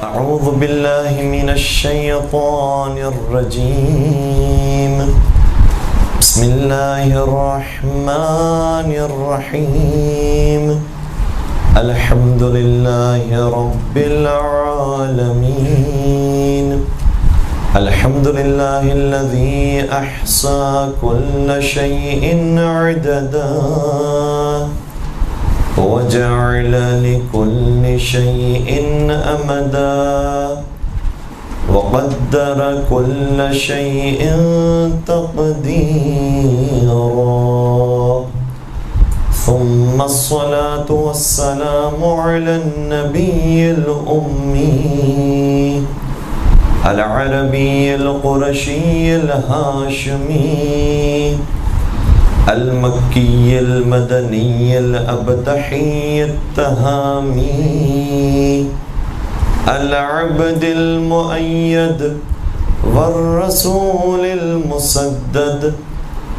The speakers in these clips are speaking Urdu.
أعوذ بالله من الشيطان الرجيم. بسم الله الرحمن الرحيم. الحمد لله رب العالمين. الحمد لله الذي أحصى كل شيء عددا وجعل لكل شيء أمدا وقدر كل شيء تقديرا. ثم الصلاة والسلام على النبي الأمي العربي القرشي الهاشمي المكي المدني الأبتحي التهامي العبد المؤيد والرسول المسدد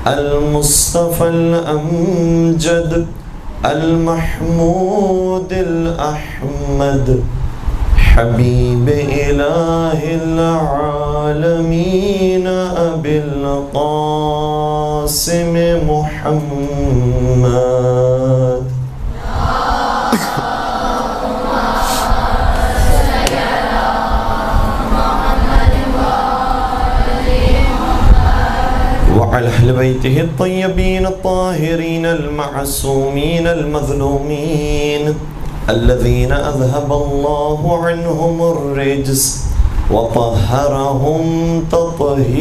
المصطفى الأمجد المحمود الأحمد حبيب إله العالمين أبي القاسم محمد. وعلى أهل بيته الطيبين الطاهرين المعصومين المظلومين الذين أذهب الله عنهم الرجس وطهرهم تطهيرا.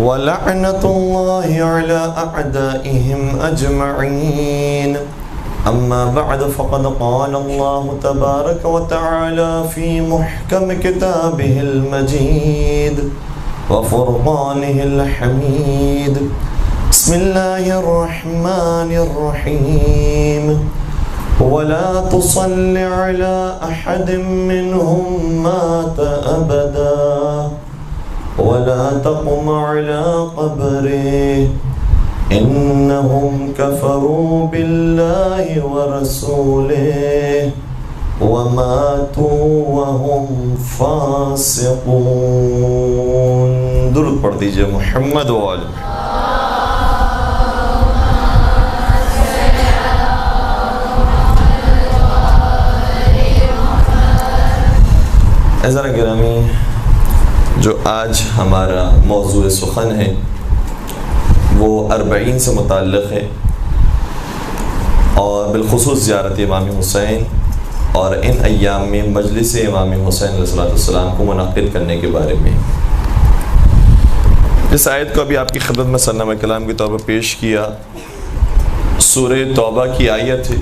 ولعنة الله على أعدائهم أجمعين. أما بعد فقد قال الله تبارك وتعالى في محكم كتابه المجيد وفرقانه الحميد. بسم الله الرحمن الرحيم. ولا تصل على أحد منهم مات أبدا ولا تقم على قبره إنهم كفروا بالله ورسوله وماتوا وهم فاسقون. درود پڑھ دیجئے محمد و آل محمد. عزیزان گرامی، جو آج ہمارا موضوع سخن ہے وہ 40 سے متعلق ہے، اور بالخصوص زیارت امام حسین اور ان ایام میں مجلس امام حسین علیہ السلام کو منعقد کرنے کے بارے میں. اس آیت کو ابھی آپ کی خدمت میں سرنامہ کلام کے طور پر پیش کیا. سورہ توبہ کی آیت ہے،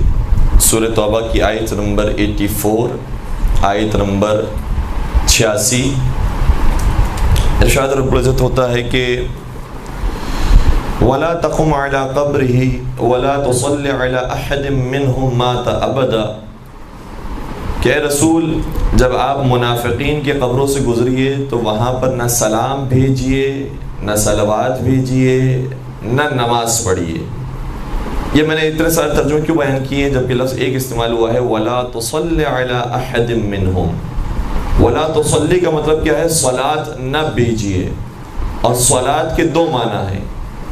سورہ توبہ کی آیت نمبر 84، آیت نمبر 86. ارشاد رب العزت ہوتا ہے کہ وَلَا تَقُمْ عَلَىٰ قَبْرِهِ وَلَا تُصَلِّ عَلَىٰ أَحَدٍ مِّنْهُمْ مَاتَ أَبَدًا. کہ اے رسول، جب آپ منافقین کی قبروں سے گزریے تو وہاں پر نہ سلام بھیجیے، نہ صلوات بھیجیے، نہ نماز پڑھیے. یہ میں نے اتنے سارے ترجمے کیوں بیان کیے جبکہ لفظ ایک استعمال ہوا ہے وَلَا تُصَلِّ عَلَىٰ أَحَدٍ مِّنْهُمْ. وَلَا تُصَلِّ کا مطلب کیا ہے؟ صلاۃ نہ بھیجیے. اور صلاۃ کے دو معنی ہیں.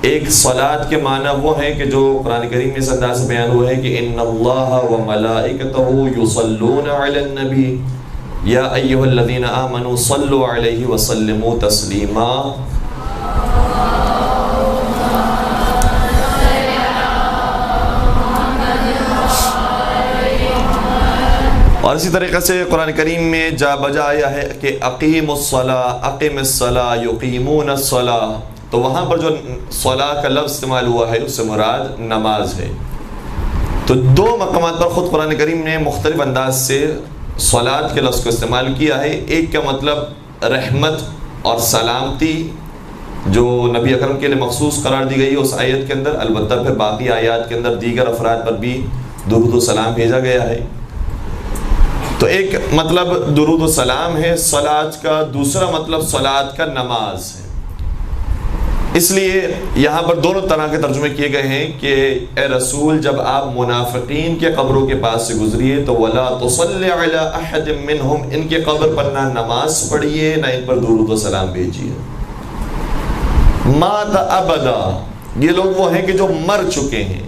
ایک صلاۃ کے معنی وہ ہے کہ جو قرآن کریم میں اس انداز سے بیان ہوا ہے کہ ان اللہ وملائکتہ یصلون علی النبی یا ایھا الذین آمنوا صلوا علیہ وسلموا تسلیما. اور اسی طریقے سے قرآن کریم میں جا بجا آیا ہے کہ اقیم الصلاۃ اقم الصلاۃ یقیمون الصلاۃ. تو وہاں پر جو صلاح کا لفظ استعمال ہوا ہے اس سے مراد نماز ہے. تو دو مقامات پر خود قرآن کریم نے مختلف انداز سے صلاۃ کے لفظ کو استعمال کیا ہے. ایک کا مطلب رحمت اور سلامتی جو نبی اکرم کے لیے مخصوص قرار دی گئی ہے اس آیت کے اندر. البتہ پھر باقی آیات کے اندر دیگر افراد پر بھی درود و سلام بھیجا گیا ہے. تو ایک مطلب درود و سلام ہے صلاۃ کا، دوسرا مطلب صلاۃ کا نماز ہے۔ اس لیے یہاں پر دونوں طرح کے ترجمے کیے گئے ہیں کہ اے رسول جب آپ منافقین کے قبروں کے پاس سے گزریے تو وَلَا تُصَلِّ عَلَىٰ أَحَدٍ مِّنْهُمْ، ان کے قبر پر نہ نماز پڑھیے نہ ان پر درود و سلام بھیجیے۔ مات ابدا، یہ لوگ وہ ہیں کہ جو مر چکے ہیں۔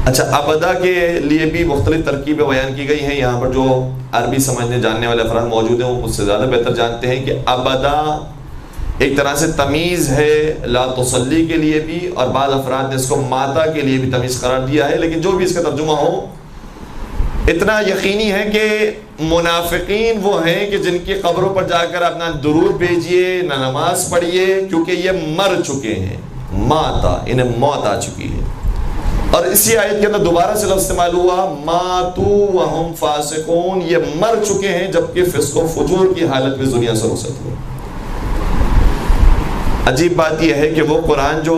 اچھا، ابدا کے لیے بھی مختلف ترکیبیں بیان کی گئی ہیں۔ یہاں پر جو عربی سمجھنے جاننے والے افراد موجود ہیں وہ مجھ سے زیادہ بہتر جانتے ہیں کہ ابدا ایک طرح سے تمیز ہے لا تصلی کے لیے بھی، اور بعض افراد نے اس کو ماتا کے لیے بھی تمیز قرار دیا ہے، لیکن جو بھی اس کا ترجمہ ہو، اتنا یقینی ہے کہ منافقین وہ ہیں کہ جن کی قبروں پر جا کر اپنا درود بھیجیے نہ نماز پڑھیے، کیونکہ یہ مر چکے ہیں۔ ماتا، انہیں موت آ چکی ہے۔ اور اسی آیت کے اندر دوبارہ سے لفظ استعمال ہوا ماتو وہم فاسقون، یہ مر چکے ہیں جبکہ فسق و فجور کی حالت میں دنیا سے رخصت ہوئے۔ عجیب بات یہ ہے کہ وہ قرآن جو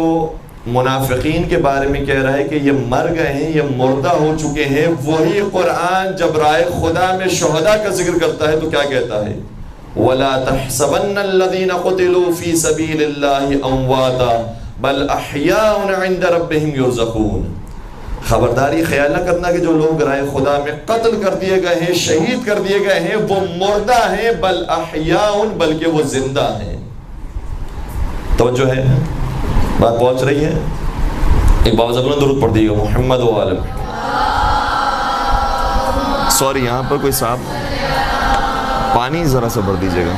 منافقین کے بارے میں کہہ رہا ہے کہ یہ مر گئے ہیں، یہ مردہ ہو چکے ہیں، وہی قرآن جب رائے خدا میں شہداء کا ذکر کرتا ہے تو کیا کہتا ہے؟ وَلَا تَحْسَبَنَّ الَّذِينَ قُتِلُوا فِي سَبِيلِ اللَّهِ أَمْوَاتًا بَلْ أَحْيَاءٌ عِندَ رَبِّهِمْ يُرْزَقُونَ، خبرداری خیال نہ کرنا کہ جو لوگ رائے خدا میں قتل کر دیے گئے ہیں، شہید کر دیے گئے ہیں، وہ مردہ ہیں، بل احیاء، بلکہ وہ زندہ ہیں۔ توجہ ہے، بات پہنچ رہی ہے؟ ایک باوزہ بلند درود پڑھ دیجیے گا محمد و آلہ۔ سوری، یہاں پر کوئی صاحب پانی ذرا سا بھر دیجیے گا۔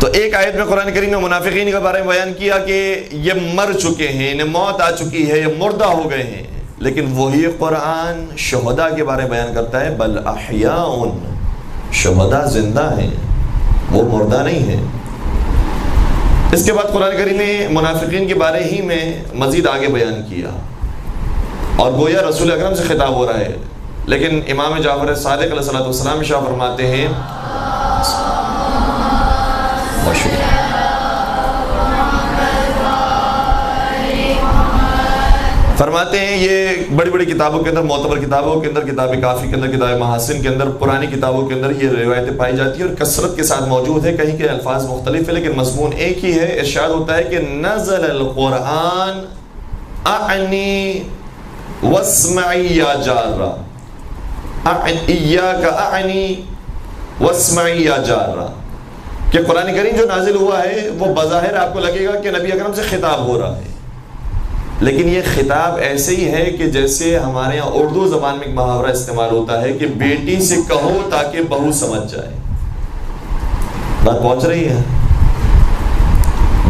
تو ایک آیت میں قرآن کریم نے منافقین کے بارے میں بیان کیا کہ یہ مر چکے ہیں، انہیں موت آ چکی ہے، یہ مردہ ہو گئے ہیں، لیکن وہی قرآن شہداء کے بارے میں بیان کرتا ہے بل احیاء، شہداء زندہ ہیں، وہ مردہ نہیں ہیں۔ اس کے بعد قرآن کریم نے منافقین کے بارے ہی میں مزید آگے بیان کیا، اور گویا رسول اکرم سے خطاب ہو رہا ہے، لیکن امام جعفر صادق علیہ السلام ارشاد فرماتے ہیں فرماتے ہیں یہ بڑی بڑی کتابوں کے اندر، معتبر کتابوں کے اندر، کتاب کافی کے اندر، کتاب محاسن کے اندر، پرانی کتابوں کے اندر یہ روایتیں پائی جاتی ہیں اور کثرت کے ساتھ موجود ہے۔ کہیں کے الفاظ مختلف ہیں لیکن مضمون ایک ہی ہے۔ ارشاد ہوتا ہے کہ نزل القرآن اعنی واسمعی یا جارہ، ایاک اعنی واسمعی یا جارہ، کہ قرآن کریم جو نازل ہوا ہے وہ بظاہر آپ کو لگے گا کہ نبی اکرم سے خطاب ہو رہا ہے، لیکن یہ خطاب ایسے ہی ہے کہ جیسے ہمارے یہاں اردو زبان میں ایک محاورہ استعمال ہوتا ہے کہ بیٹی سے کہو تاکہ بہو سمجھ جائے۔ بات پہنچ رہی ہے؟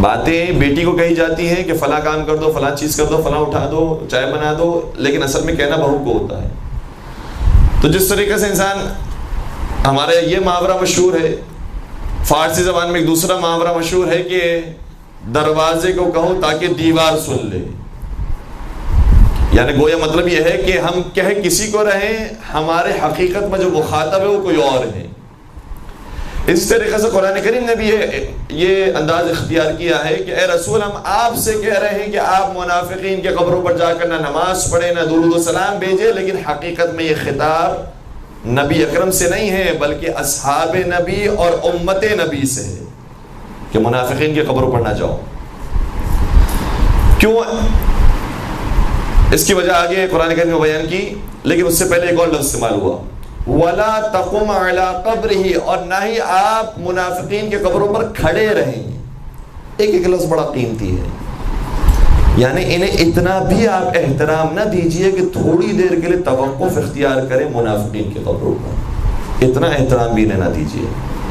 باتیں بیٹی کو کہی جاتی ہیں کہ فلاں کام کر دو، فلاں چیز کر دو، فلاں اٹھا دو، چائے بنا دو، لیکن اصل میں کہنا بہو کو ہوتا ہے۔ تو جس طریقے سے انسان، ہمارے یہ محاورہ مشہور ہے، فارسی زبان میں ایک دوسرا محاورہ مشہور ہے کہ دروازے کو کہو تاکہ دیوار سن لے، یعنی گویا مطلب یہ ہے کہ ہم کہہ کسی کو رہیں، ہمارے حقیقت میں جو مخاطب ہے وہ کوئی اور ہے۔ اس طریقے سے قرآن کریم نے بھی یہ انداز اختیار کیا ہے کہ اے رسول ہم آپ سے کہہ رہے ہیں کہ آپ منافقین کے قبروں پر جا کر نہ نماز پڑھیں نہ درود و سلام بھیجیں، لیکن حقیقت میں یہ خطاب نبی اکرم سے نہیں ہے بلکہ اصحاب نبی اور امت نبی سے ہے کہ منافقین کے قبروں پر نہ جاؤ۔ کیوں؟ اس کی وجہ آگے قرآن کریم نے بیان کی، لیکن اس سے پہلے ایک اور لفظ استعمال ہوا وَلَا تَقُمْ عَلَىٰ قَبْرِهِ، اور نہ ہی آپ منافقین کے قبروں پر کھڑے رہیں۔ ایک ایک لفظ بڑا قیمتی ہے، یعنی انہیں اتنا بھی آپ احترام نہ دیجئے کہ تھوڑی دیر کے لیے توقف اختیار کریں منافقین کے قبروں پر، اتنا احترام بھی انہیں نہ دیجئے۔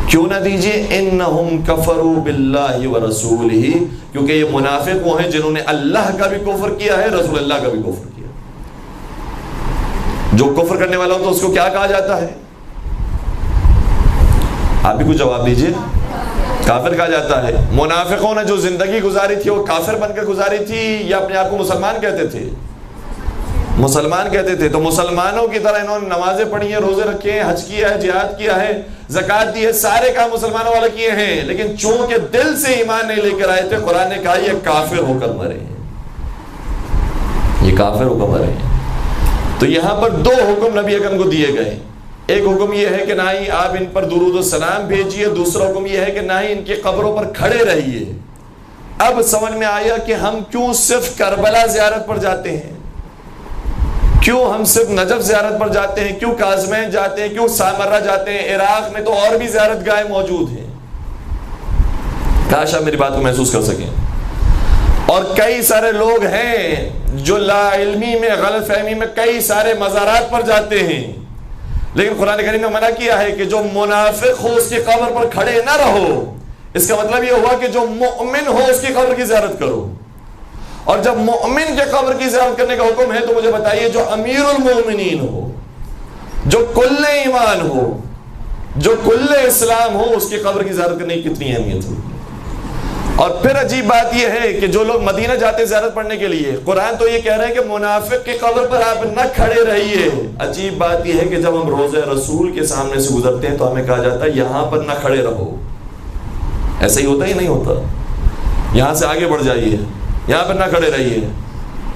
کیوں نہ دیجئے؟ اِنَّهُمْ كَفَرُوا بِاللَّهِ وَرَسُولِهِ، کیونکہ یہ منافق وہ ہیں جنہوں نے اللہ کا بھی کفر کیا ہے، رسول اللہ کا بھی کفر کیا۔ جو کفر کرنے والا ہو تو اس کو کیا کہا جاتا ہے؟ آپ بھی کچھ جواب دیجئے۔ کافر کہا جاتا ہے۔ منافقوں نے جو زندگی گزاری تھی وہ کافر بن کر گزاری تھی یا اپنے آپ کو مسلمان کہتے تھے؟ مسلمان کہتے تھے۔ تو مسلمانوں کی طرح انہوں نے نمازیں پڑھی ہیں، روزے رکھے ہیں، حج کیا ہے، جہاد کیا ہے، زکوٰۃ دی ہے، سارے کام مسلمانوں والے کیے ہیں، لیکن چونکہ دل سے ایمان نہیں لے کر آئے تھے، قرآن نے کہا یہ کافر ہو کر مرے ہیں، یہ کافر ہو کر مرے ہیں۔ تو یہاں پر دو حکم نبی اکرم کو دیے گئے. ایک حکم یہ ہے کہ نہ ہی آپ ان پر درود و سلام بھیجیے، دوسرا حکم یہ ہے کہ نہ ہی ان کی قبروں پر کھڑے رہیے. اب سمجھ میں آیا کہ ہم کیوں صرف کربلا زیارت پر جاتے ہیں، کیوں ہم صرف نجف زیارت پر جاتے ہیں، کیوں کاظمین جاتے ہیں، کیوں سامرہ جاتے ہیں. عراق میں تو اور بھی زیارت گاہیں موجود ہیں. کاش آپ میری بات کو محسوس کر سکیں. اور کئی سارے لوگ ہیں جو لا علمی میں، غلط فہمی میں کئی سارے مزارات پر جاتے ہیں، لیکن قرآن کریم نے منع کیا ہے کہ جو منافق ہو اس کی قبر پر کھڑے نہ رہو. اس کا مطلب یہ ہوا کہ جو مؤمن ہو اس کی قبر کی زیارت کرو. اور جب مؤمن کے قبر کی زیارت کرنے کا حکم ہے تو مجھے بتائیے جو امیر المومنین ہو، جو کل ایمان ہو، جو کل اسلام ہو، اس کی قبر کی زیارت کرنے کی کتنی اہمیت ہوگی. اور پھر عجیب بات یہ ہے کہ جو لوگ مدینہ جاتے زیارت پڑھنے کے لیے، قرآن تو یہ کہہ رہے ہیں کہ منافق کی قبر پر آپ نہ کھڑے رہیے. عجیب بات یہ ہے کہ جب ہم روضہ رسول کے سامنے سے گزرتے ہیں تو ہمیں کہا جاتا ہے یہاں پر نہ کھڑے رہو. ایسا ہی ہوتا ہی نہیں ہوتا. یہاں سے آگے بڑھ جائیے، یہاں پر نہ کھڑے رہیے.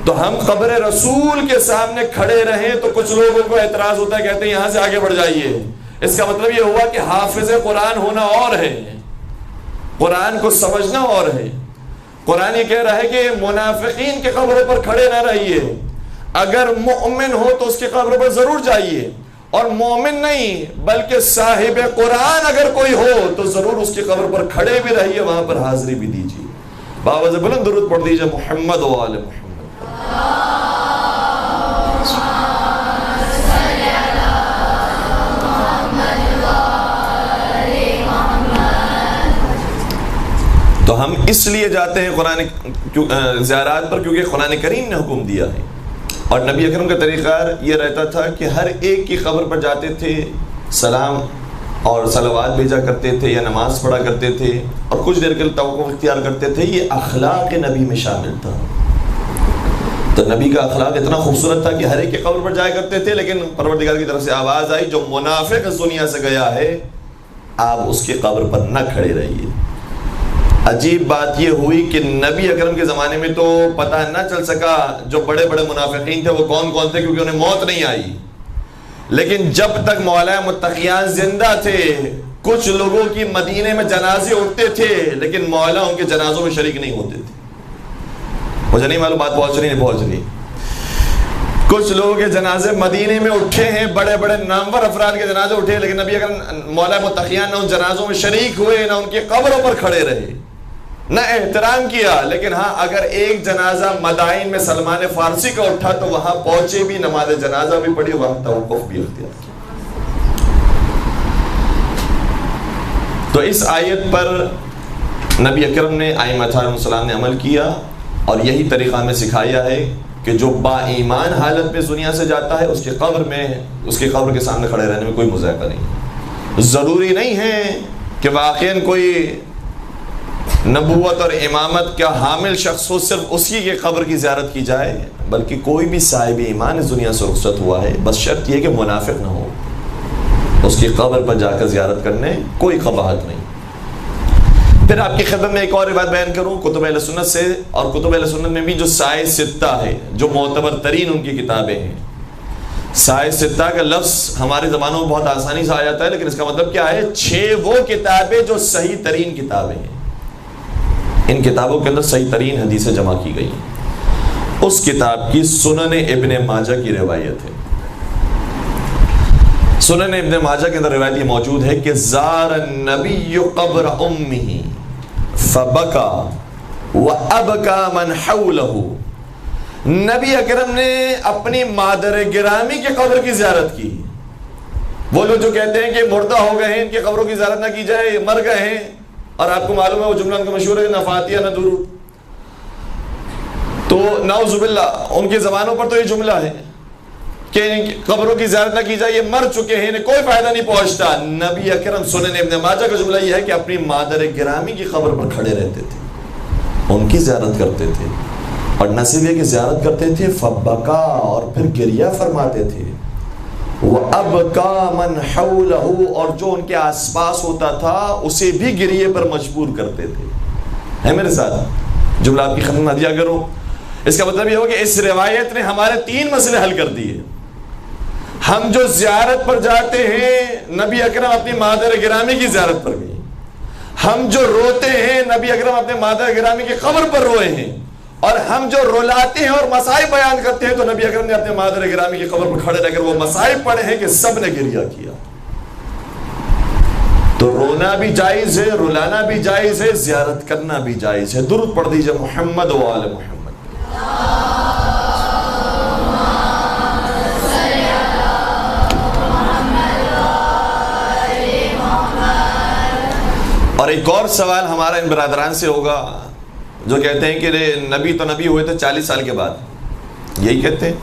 تو ہم قبر رسول کے سامنے کھڑے رہیں تو کچھ لوگوں کو اعتراض ہوتا ہے، کہتے ہیں یہاں سے آگے بڑھ جائیے. اس کا مطلب یہ ہوا کہ حافظ قرآن ہونا اور ہے، قرآن کو سمجھنا اور ہے. قرآن یہ کہہ رہا ہے کہ منافقین کے قبروں پر کھڑے نہ رہیے. اگر مومن ہو تو اس کی قبر پر ضرور جائیے، اور مومن نہیں بلکہ صاحب قرآن اگر کوئی ہو تو ضرور اس کی قبر پر کھڑے بھی رہیے، وہاں پر حاضری بھی دیجیے. باوجہ بلند درود پڑھ دیجیے محمد و آل محمد. تو ہم اس لیے جاتے ہیں قرآن زیارات پر کیونکہ قرآن کریم نے حکم دیا ہے. اور نبی اکرم کا طریقہ یہ رہتا تھا کہ ہر ایک کی قبر پر جاتے تھے، سلام اور صلوات بھیجا کرتے تھے یا نماز پڑھا کرتے تھے اور کچھ دیر کے لیے توقف اختیار کرتے تھے. یہ اخلاق نبی میں شامل تھا. تو نبی کا اخلاق اتنا خوبصورت تھا کہ ہر ایک کی قبر پر جایا کرتے تھے، لیکن پروردگار کی طرف سے آواز آئی جو منافق اس دنیا سے گیا ہے آپ اس کی قبر پر نہ کھڑے رہیے. عجیب بات یہ ہوئی کہ نبی اکرم کے زمانے میں تو پتہ نہ چل سکا جو بڑے بڑے منافقین تھے وہ کون کون تھے، کیونکہ انہیں موت نہیں آئی. لیکن جب تک مولا متقیان زندہ تھے کچھ لوگوں کی مدینے میں جنازے اٹھتے تھے، لیکن مولا ان کے جنازوں میں شریک نہیں ہوتے تھے. مجھے نہیں معلوم بات پہنچ رہی. کچھ لوگوں کے جنازے مدینے میں اٹھے ہیں، بڑے بڑے نامور افراد کے جنازے اٹھے، لیکن نبی اکرم مولا متقیان نہ ان جنازوں میں شریک ہوئے، نہ ان کی قبروں پر کھڑے رہے، نہ احترام کیا. لیکن ہاں اگر ایک جنازہ مدائن میں سلمان فارسی کا اٹھا تو وہاں پہنچے بھی، نماز جنازہ بھی پڑھی، وہاں توقف بھی اختیار کیا. تو اس آیت پر نبی اکرم نے ائمہ علیہم السلام نے عمل کیا، اور یہی طریقہ ہمیں سکھایا ہے کہ جو با ایمان حالت میں دنیا سے جاتا ہے اس کی قبر کے سامنے کھڑے رہنے میں کوئی مذائقہ نہیں. ضروری نہیں ہے کہ واقعاً کوئی نبوت اور امامت کا حامل شخص ہو صرف اسی کے قبر کی زیارت کی جائے، بلکہ کوئی بھی صاحب ایمان اس دنیا سے رخصت ہوا ہے، بس شرط یہ کہ منافق نہ ہو. اس کی قبر پر جا کر زیارت کرنے کوئی قباحت نہیں. پھر آپ کی خدمت میں ایک اور بات بیان کروں کتب اہل سنت سے، اور کتب اہل سنت میں بھی جو سائے ستہ ہے، جو معتبر ترین ان کی کتابیں ہیں. سائے ستہ کا لفظ ہمارے زمانوں میں بہت آسانی سے آ جاتا ہے، لیکن اس کا مطلب کیا ہے؟ 6 وہ کتابیں جو صحیح ترین کتابیں ہیں. ان کتابوں کے اندر صحیح ترین حدیثیں جمع کی گئی ہیں. اس کتاب کی سنن ابن ماجہ کی روایت ہے. سنن ابن ماجہ کے اندر روایت یہ موجود ہے کہ زار النبی قبر امہ فبکا وابکا من حولہ. نبی اکرم نے اپنی مادر گرامی کی قبر کی زیارت کی. وہ لوگ جو کہتے ہیں کہ مردہ ہو گئے ہیں ان کی قبروں کی زیارت نہ کی جائے، مر گئے ہیں، اور آپ کو معلوم ہے وہ جملہ ان کا مشہور ہے، نہ فاتحہ نہ درود. تو نعوذ باللہ ان کے زمانوں پر تو یہ جملہ ہے کہ قبروں کی زیارت نہ کی جائے، یہ مر چکے ہیں، انہیں کوئی فائدہ نہیں پہنچتا. نبی اکرم سنن ابن ماجہ کا جملہ یہ ہے کہ اپنی مادر گرامی کی قبر پر کھڑے رہتے تھے، ان کی زیارت کرتے تھے، اور نہ صرف یہ کہ زیارت کرتے تھے، فبکا، اور پھر گریہ فرماتے تھے، وَأَبْكَى مَنْ حَوْلَهُ، اور جو ان کے آس پاس ہوتا تھا اسے بھی گریے پر مجبور کرتے تھے. ہے میرے ساتھ؟ جملہ آپ کی خدمت دیا کروں. اس کا مطلب یہ ہو کہ اس روایت نے ہمارے 3 مسئلے حل کر دیے. ہم جو زیارت پر جاتے ہیں نبی اکرم اپنی مادر گرامی کی زیارت پر گئے، ہم جو روتے ہیں نبی اکرم اپنے مادر گرامی کی قبر پر روئے ہیں، اور ہم جو رلاتے ہیں اور مصائب بیان کرتے ہیں تو نبی اکرم نے اپنے مادر گرامی کی قبر پر کھڑے رہ کر وہ مصائب پڑھے ہیں کہ سب نے گریہ کیا۔ تو رونا بھی جائز ہے، رلانا بھی جائز ہے، زیارت کرنا بھی جائز ہے۔ درود پڑھ دیجئے محمد و آل محمد۔ اور ایک اور سوال ہمارا ان برادران سے ہوگا جو کہتے ہیں کہ نبی تو نبی ہوئے تھے 40 سال کے بعد، یہی کہتے ہیں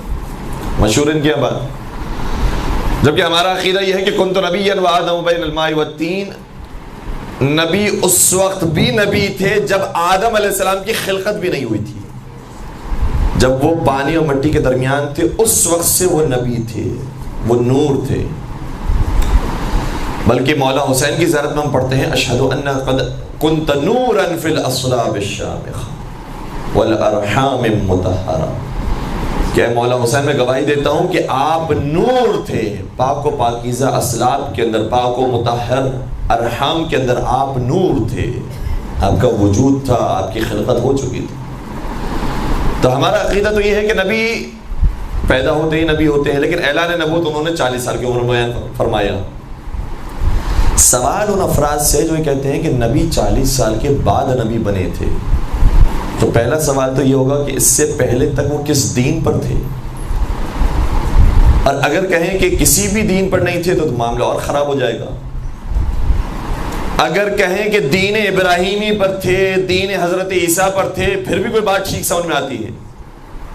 مشہور ان کی بات، جبکہ ہمارا عقیدہ یہ ہے کہ کنت نبیا وآدم بین الماء والطین، نبی اس وقت بھی نبی تھے جب آدم علیہ السلام کی خلقت بھی نہیں ہوئی تھی، جب وہ پانی اور مٹی کے درمیان تھے اس وقت سے وہ نبی تھے، وہ نور تھے۔ بلکہ مولا حسین کی زیارت میں ہم پڑھتے ہیں اشہد ان قد کنت نورا فی الاصلاب الشامخ والارحام مطہرہ، کہ مولا حسین میں گواہی دیتا ہوں کہ آپ نور تھے، پاک و پاکیزہ اصلاب کے اندر، پاک و مطہر ارحام کے اندر آپ نور تھے، آپ کا وجود تھا، آپ کی خلقت ہو چکی تھی۔ تو ہمارا عقیدہ تو یہ ہے کہ نبی پیدا ہوتے ہی نبی ہوتے ہیں، لیکن اعلان نبوت انہوں نے 40 سال کی عمر میں فرمایا۔ سوال ان افراد سے جو یہ کہتے ہیں کہ نبی 40 سال کے بعد نبی بنے تھے، تو پہلا سوال تو یہ ہوگا کہ اس سے پہلے تک وہ کس دین پر تھے، اور اگر کہیں کہ کسی بھی دین پر نہیں تھے تو معاملہ اور خراب ہو جائے گا۔ اگر کہیں کہ دین ابراہیمی پر تھے، دین حضرت عیسیٰ پر تھے، پھر بھی کوئی بات ٹھیک سمجھ میں آتی ہے،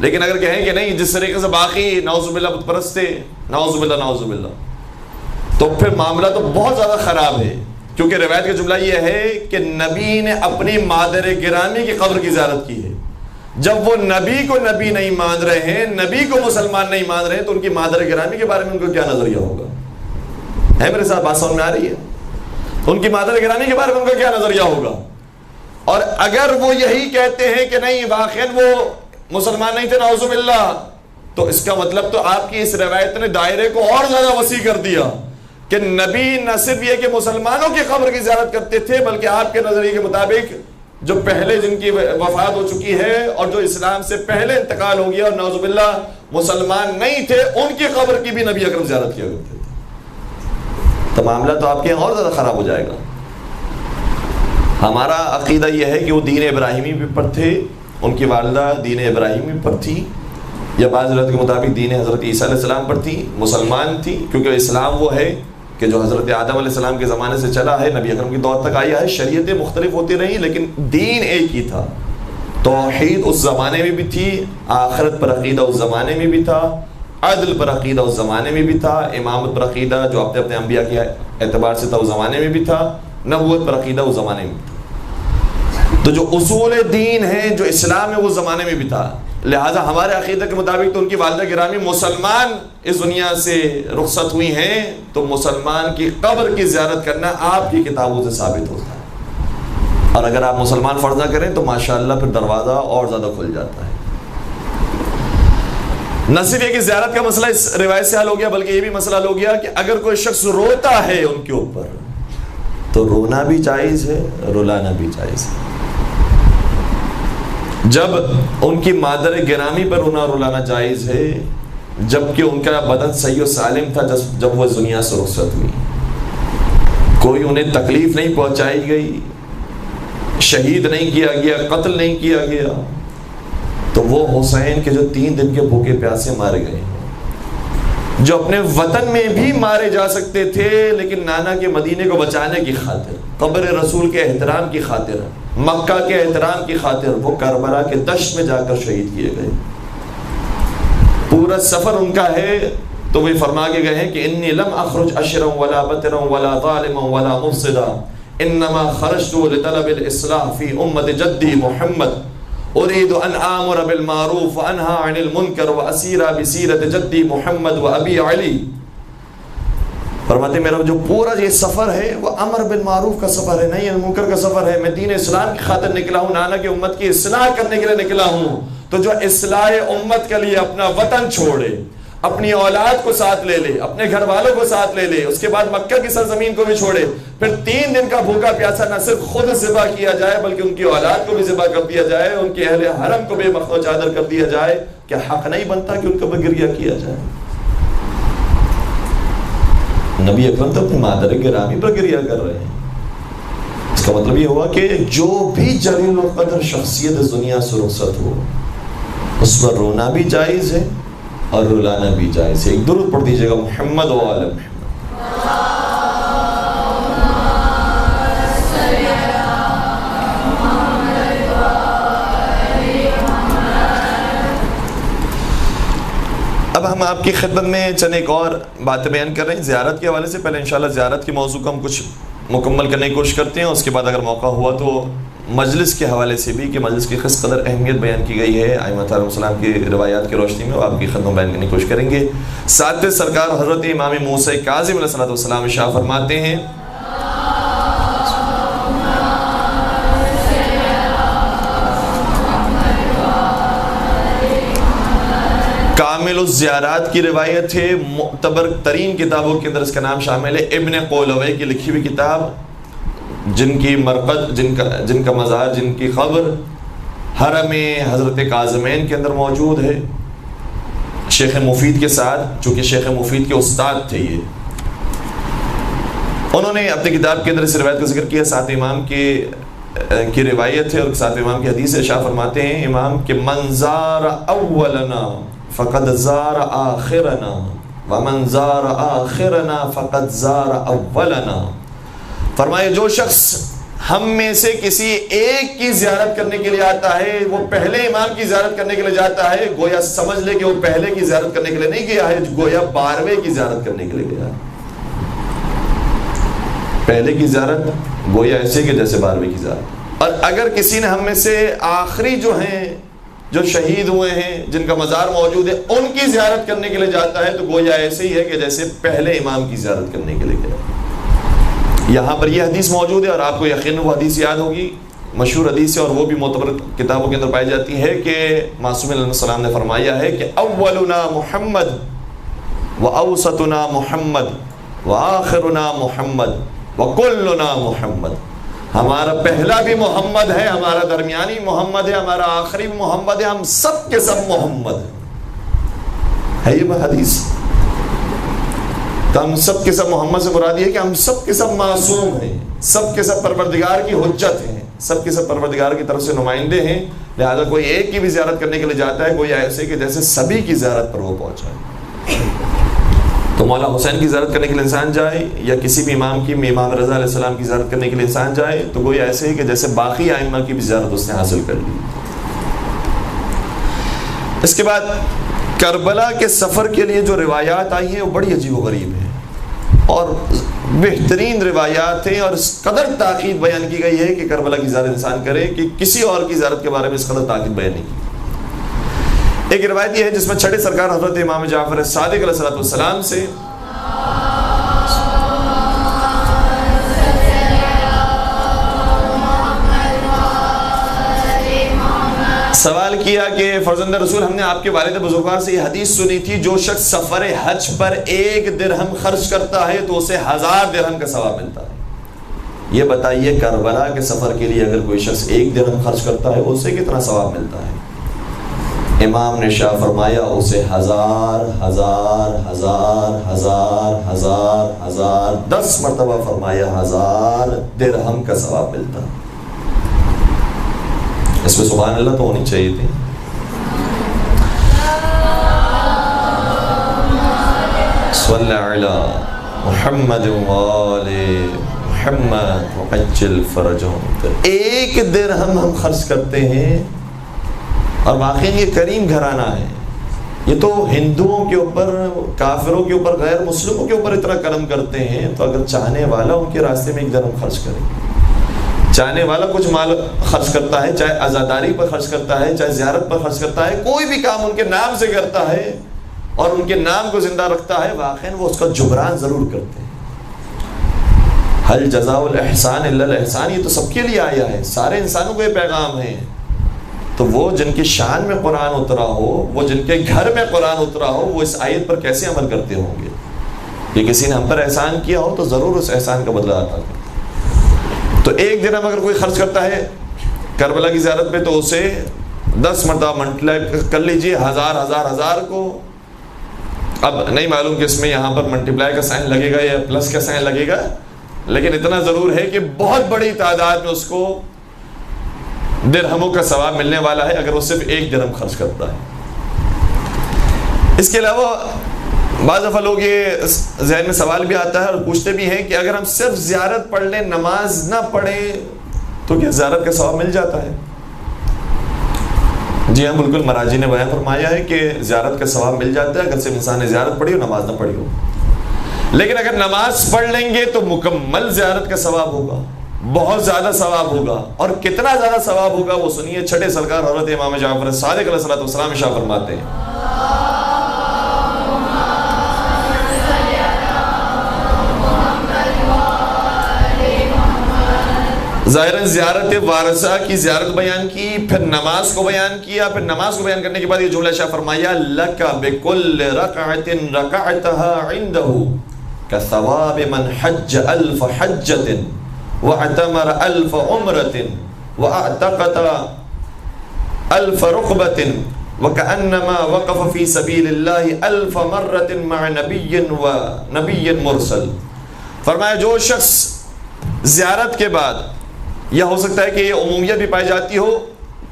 لیکن اگر کہیں کہ نہیں جس طریقے سے باقی نعوذ باللہ بت پرست تھے، نعوذ باللہ نعوذ باللہ، تو پھر معاملہ تو بہت زیادہ خراب ہے، کیونکہ روایت کا جملہ یہ ہے کہ نبی نے اپنی مادر گرامی کی قبر کی زیارت کی ہے۔ جب وہ نبی کو نبی نہیں مان رہے ہیں، نبی کو مسلمان نہیں مان رہے ہیں، تو ان کی مادر گرامی کے بارے میں ان کو کیا نظریہ ہوگا؟ ہے میرے ساتھ بات سمجھ میں آ رہی ہے؟ ان کی مادر گرامی کے بارے میں ان کا کیا نظریہ ہوگا؟ اور اگر وہ یہی کہتے ہیں کہ نہیں واقعاً وہ مسلمان نہیں تھے نعوذ باللہ، تو اس کا مطلب تو آپ کی اس روایت نے دائرے کو اور زیادہ وسیع کر دیا کہ نبی نہ صرف یہ کہ مسلمانوں کی قبر کی زیارت کرتے تھے، بلکہ آپ کے نظریے کے مطابق جو پہلے جن کی وفات ہو چکی ہے اور جو اسلام سے پہلے انتقال ہو گیا اور نعوذ باللہ مسلمان نہیں تھے، ان کی قبر کی بھی نبی اکرم زیارت کیا کرتے تھے، تو معاملہ تو آپ کے یہاں اور زیادہ خراب ہو جائے گا۔ ہمارا عقیدہ یہ ہے کہ وہ دین ابراہیمی پر تھے، ان کی والدہ دین ابراہیمی پر تھی، یا بعض روایت کے مطابق دین حضرت عیسیٰ علیہ السلام پر تھی، مسلمان تھی، کیونکہ اسلام وہ ہے کہ جو حضرت آدم علیہ السلام کے زمانے سے چلا ہے، نبی اکرم کی دور تک آیا ہے، شریعتیں مختلف ہوتی رہی لیکن دین ایک ہی تھا۔ توحید اس زمانے میں بھی تھی، آخرت پر عقیدہ اس زمانے میں بھی تھا، عدل پر عقیدہ اس زمانے میں بھی تھا، امامت پر عقیدہ جو اپنے اپنے انبیاء کے اعتبار سے تھا اس زمانے میں بھی تھا، نبوت پر عقیدہ اس زمانے میں بھی تھا۔ تو جو اصول دین ہے، جو اسلام ہے، وہ زمانے میں بھی تھا، لہٰذا ہمارے عقیدہ کے مطابق تو ان کی والدہ گرامی مسلمان اس دنیا سے رخصت ہوئی ہیں، تو مسلمان کی قبر کی زیارت کرنا آپ کی کتابوں سے ثابت ہوتا ہے، اور اگر آپ مسلمان فرض نہ کریں تو ماشاءاللہ پھر دروازہ اور زیادہ کھل جاتا ہے۔ نہ صرف یہ کہ زیارت کا مسئلہ اس روایت سے حل ہو گیا، بلکہ یہ بھی مسئلہ حل ہو گیا کہ اگر کوئی شخص روتا ہے ان کے اوپر تو رونا بھی جائز ہے، رلانا بھی جائز ہے۔ جب ان کی مادر گرامی پر رونا رلانا جائز ہے، جبکہ ان کا بدن صحیح و سالم تھا جب وہ دنیا سے رخصت ہوئی، کوئی انہیں تکلیف نہیں پہنچائی گئی، شہید نہیں کیا گیا، قتل نہیں کیا گیا، تو وہ حسین کے جو 3 دن کے بھوکے پیاسے مارے گئے، جو اپنے وطن میں بھی مارے جا سکتے تھے لیکن نانا کے مدینے کو بچانے کی خاطر، قبر رسول کے احترام کی خاطر، مکہ کے احترام کی خاطر وہ کربلا کے دشت میں جا کر شہید کیے گئے۔ پورا سفر ان کا ہے تو وہ فرما کے گئے ہیں کہ انی لم اخرج اشرا ولا بطرا ولا ظالما ولا مفسدا انما خرجت لطلب الاصلاح في امة جدي محمد اريد ان امر بالمعروف وانهى عن المنكر واسير بسيرة جدي محمد وابي علي۔ فرماتے میرا جو پورا یہ سفر ہے وہ امر بالمعروف کا سفر ہے، نہیں منکر کا سفر ہے، میں دین اسلام کی خاطر نکلا ہوں، نانا کی امت کی اصلاح کرنے کے لیے نکلا ہوں، تو جو اصلاح امت کے لیے اپنا وطن چھوڑے، اپنی اولاد کو ساتھ لے لے، اپنے گھر والوں کو ساتھ لے لے، اس کے بعد مکہ کی سرزمین کو بھی چھوڑے، پھر 3 دن کا بھوکا پیاسا نہ صرف خود ذبح کیا جائے بلکہ ان کی اولاد کو بھی ذبح کر دیا جائے، ان کے اہل حرم کو بھی مخت و چادر کر دیا جائے، کیا حق نہیں بنتا کہ ان کا بھی گریہ کیا جائے؟ نبی اکرم تو اپنی مادر گرامی پر گریہ کر رہے ہیں۔ اس کا مطلب یہ ہوا کہ جو بھی جلیل القدر شخصیت اس دنیا سے رخصت ہو اس پر رونا بھی جائز ہے اور رلانا بھی جائز ہے۔ ایک درود پڑھ دیجیے گا محمد و آل محمد۔ اب ہم آپ کی خدمت میں چند ایک اور باتیں بیان کر رہے ہیں زیارت کے حوالے سے۔ پہلے انشاءاللہ زیارت کے موضوع کو ہم کچھ مکمل کرنے کی کوشش کرتے ہیں، اس کے بعد اگر موقع ہوا تو مجلس کے حوالے سے بھی کہ مجلس کی کس قدر اہمیت بیان کی گئی ہے ائمہ علیہ السلام کی روایات کی روشنی میں، آپ کی خدمت میں بیان کرنے کی کوشش کریں گے۔ ساتھ سرکار حضرت امام موسیٰ کاظم علیہ السلام ارشاد فرماتے ہیں کامل الزیارات کی روایت ہے، معتبر ترین کتابوں کے اندر اس کا نام شامل ہے، ابن قولوی کی لکھی ہوئی کتاب، جن کی مرقد، جن کا مزار، جن کی قبر حرم حضرت کاظمین کے اندر موجود ہے، شیخ مفید کے ساتھ، چونکہ شیخ مفید کے استاد تھے یہ، انہوں نے اپنی کتاب کے اندر اس روایت کا ذکر کیا۔ ساتھ امام کی روایت ہے اور ساتھ امام کی حدیث ارشاد فرماتے ہیں امام کہ من زار اولنا فقد زار آخرنا ومن زار آخرنا فقد زار اولنا۔ فرمائے جو شخص ہم میں سے کسی ایک کی زیارت کرنے کے لیے آتا ہے وہ پہلے امام کی زیارت کرنے کے لیے جاتا ہے، گویا سمجھ لے کہ وہ پہلے کی زیارت کرنے کے لیے نہیں گیا ہے، گویا 12ویں کی زیارت کرنے کے لیے گیا۔ پہلے کی زیارت گویا ایسے کہ جیسے 12ویں کی زیارت۔ اور اگر کسی نے ہم میں سے آخری جو ہیں جو شہید ہوئے ہیں جن کا مزار موجود ہے ان کی زیارت کرنے کے لیے جاتا ہے تو گویا ایسے ہی ہے کہ جیسے پہلے امام کی زیارت کرنے کے لیے گیا۔ یہاں پر یہ حدیث موجود ہے اور آپ کو یقیناً وہ حدیث یاد ہوگی، مشہور حدیث ہے اور وہ بھی معتبر کتابوں کے اندر پائی جاتی ہے کہ معصوم علیہ السلام نے فرمایا ہے کہ اولنا محمد واوسطنا محمد وآخرنا محمد وکلنا محمد۔ ہمارا پہلا بھی محمد ہے، ہمارا درمیانی محمد ہے، ہمارا آخری بھی محمد ہے، ہم سب کے سب محمد ہے یہ حدیث۔ تو ہم سب کے سب محمد سے مراد یہ ہے کہ ہم سب کے سب معصوم ہیں، سب کے سب پروردگار کی حجت ہیں، سب کے سب پروردگار کی طرف سے نمائندے ہیں، لہذا کوئی ایک کی بھی زیارت کرنے کے لیے جاتا ہے کوئی ایسے کہ جیسے سبھی کی زیارت پر وہ پہنچا ہے۔ تو مولا حسین کی زیارت کرنے کے لیے انسان جائے یا کسی بھی امام کی، امام رضا علیہ السلام کی زیارت کرنے کے لیے انسان جائے تو کوئی ایسے ہی کہ جیسے باقی ائمہ کی بھی زیارت اس نے حاصل کر لی۔ اس کے بعد کربلا کے سفر کے لیے جو روایات آئی ہیں وہ بڑی عجیب و غریب ہیں اور بہترین روایات ہیں اور اس قدر تاکید بیان کی گئی ہے کہ کربلا کی زیارت انسان کرے کہ کسی اور کی زیارت کے بارے میں اس قدر تاکید بیان نہیں کی۔ ایک روایت یہ ہے جس میں چھٹے سرکار حضرت امام جعفر صادق علیہ السلام سے سوال کیا کہ فرزند رسول ہم نے آپ کے والد بزرگوار سے یہ حدیث سنی تھی جو شخص سفر حج پر 1 درہم خرچ کرتا ہے تو اسے 1000 درہم کا ثواب ملتا ہے۔ یہ بتائیے کربلا کے سفر کے لیے اگر کوئی شخص 1 درہم خرچ کرتا ہے اسے کتنا ثواب ملتا ہے؟ امام نے شاہ فرمایا اسے 10 مرتبہ فرمایا 1000 درہم کا ثواب ملتا۔ اس میں سبحان اللہ تو ہونی چاہیے تھی۔ صلی علی محمد وآل محمد وعجل فرجهم۔ 1 درہم ہم خرچ کرتے ہیں اور واقعی یہ کریم گھرانہ ہے، یہ تو ہندوؤں کے اوپر، کافروں کے اوپر، غیر مسلموں کے اوپر اتنا کرم کرتے ہیں، تو اگر چاہنے والا ان کے راستے میں 1 درہم خرچ کرے، چاہنے والا کچھ مال خرچ کرتا ہے، چاہے عزاداری پر خرچ کرتا ہے، چاہے زیارت پر خرچ کرتا ہے، کوئی بھی کام ان کے نام سے کرتا ہے اور ان کے نام کو زندہ رکھتا ہے، واقعی وہ اس کا جبران ضرور کرتے ہیں۔ حل جزاء الاحسان الا الاحسان، یہ تو سب کے لیے آیا ہے، سارے انسانوں کو یہ پیغام ہے تو وہ جن کی شان میں قرآن اترا ہو، وہ جن کے گھر میں قرآن اترا ہو، وہ اس آیت پر کیسے عمل کرتے ہوں گے؟ کہ کسی نے ہم پر احسان کیا ہو تو ضرور اس احسان کا بدلہ عطا کرے۔ تو ایک درہم اگر کوئی خرچ کرتا ہے کربلا کی زیارت پہ تو اسے 10 مرتبہ ملٹیپلائی کر لیجئے، ہزار کو، اب نہیں معلوم کہ اس میں یہاں پر ملٹیپلائی کا سائن لگے گا یا پلس کا سائن لگے گا، لیکن اتنا ضرور ہے کہ بہت بڑی تعداد میں اس کو درہموں کا ثواب ملنے والا ہے اگر وہ صرف 1 درہم خرچ کرتا ہے۔ اس کے علاوہ بعض دفعہ لوگ یہ ذہن میں سوال بھی آتا ہے اور پوچھتے بھی ہیں کہ اگر ہم صرف زیارت پڑھ لیں، نماز نہ پڑھیں تو کیا زیارت کا ثواب مل جاتا ہے؟ جی ہاں، بالکل مراجی نے بیان فرمایا ہے کہ زیارت کا ثواب مل جاتا ہے اگر صرف انسان نے زیارت پڑھی ہو، نماز نہ پڑھی ہو۔ لیکن اگر نماز پڑھ لیں گے تو مکمل زیارت کا ثواب ہوگا، بہت زیادہ ثواب ہوگا۔ اور کتنا زیادہ ثواب ہوگا وہ سنیے، چھٹے سرکار حضرت امام جعفر صادق علیہ السلام ارشاد فرماتے ہیں، ظاہراً زیارت وارثہ کی زیارت بیان کی، پھر نماز کو بیان کیا، پھر نماز کو بیان کرنے کے بعد یہ جملہ شاہ فرمایا، لَكَ بِكُلِّ رَكْعَةٍ رَكَعْتَهَا عِنْدَهُ كَثَوَابِ مَنْ حَجَّ أَلْفَ حَجَّةٍ وَاعْتَمَرَ أَلْفَ عُمْرَةٍ وَأَعْتَقَ أَلْفَ رُقْبَةٍ وَكَأَنَّمَا وَقَفَ فِي سَبِيلِ اللَّهِ أَلْفَ مَرَّةٍ مَعَ نَبِيٍّ مُرْسَلٍ۔ فرمایا جو شخص زیارت کے بعد، یا ہو سکتا ہے کہ یہ عمومیت بھی پائی جاتی ہو،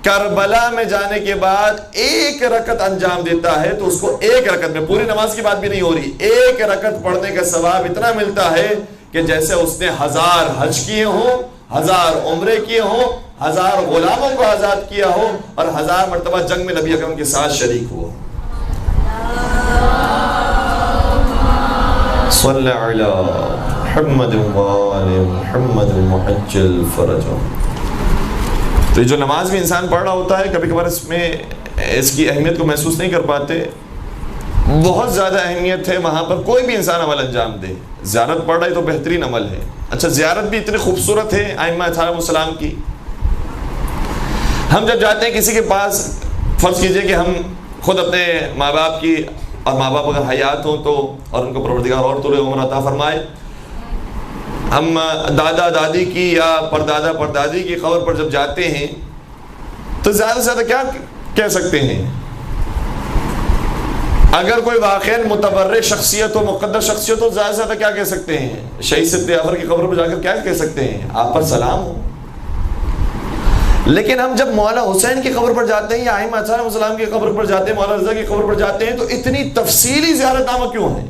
کربلا میں جانے کے بعد 1 رکعت انجام دیتا ہے تو اس کو 1 رکعت میں، پوری نماز کی بات بھی نہیں ہو رہی، 1 رکعت پڑھنے کا ثواب اتنا ملتا ہے کہ جیسے اس نے 1000 حج کیے ہوں، 1000 عمرے کیے ہوں، 1000 غلاموں کو آزاد کیا ہو، اور 1000 مرتبہ جنگ میں نبی اکرم کے ساتھ شریک ہوا۔ صلی علی محمد وآل محمد المحجل فرجہ۔ تو یہ جو نماز بھی انسان پڑھ رہا ہوتا ہے، کبھی کبھار اس میں اس کی اہمیت کو محسوس نہیں کر پاتے، بہت زیادہ اہمیت ہے وہاں پر کوئی بھی انسان عمل انجام دے۔ زیارت پڑھ رہا ہے تو بہترین عمل ہے۔ اچھا، زیارت بھی اتنی خوبصورت ہے ائمہ علیہ السلام کی۔ ہم جب جاتے ہیں کسی کے پاس، فرض کیجئے کہ ہم خود اپنے ماں باپ کی، اور ماں باپ اگر حیات ہوں تو، اور ان کو پروردگار اور طول عمر عطا فرمائے، ہم دادا دادی کی یا پردادا پردادی کی قبر پر جب جاتے ہیں تو زیادہ سے زیادہ کیا کہہ سکتے ہیں؟ اگر کوئی واقعاً متبرع شخصیت ہو، مقدس شخصیت ہو، زیادہ سے زیادہ کیا کہہ سکتے ہیں؟ شہید صدیق جعفر کی قبر پر جا کر کیا کہہ سکتے ہیں؟ آپ پر سلام ہو۔ لیکن ہم جب مولا حسین کی قبر پر جاتے ہیں یا ائمہ علیہ السلام کی قبر پر جاتے ہیں، مولا رضا کی قبر پر جاتے ہیں، تو اتنی تفصیلی زیارت نامہ کیوں ہے؟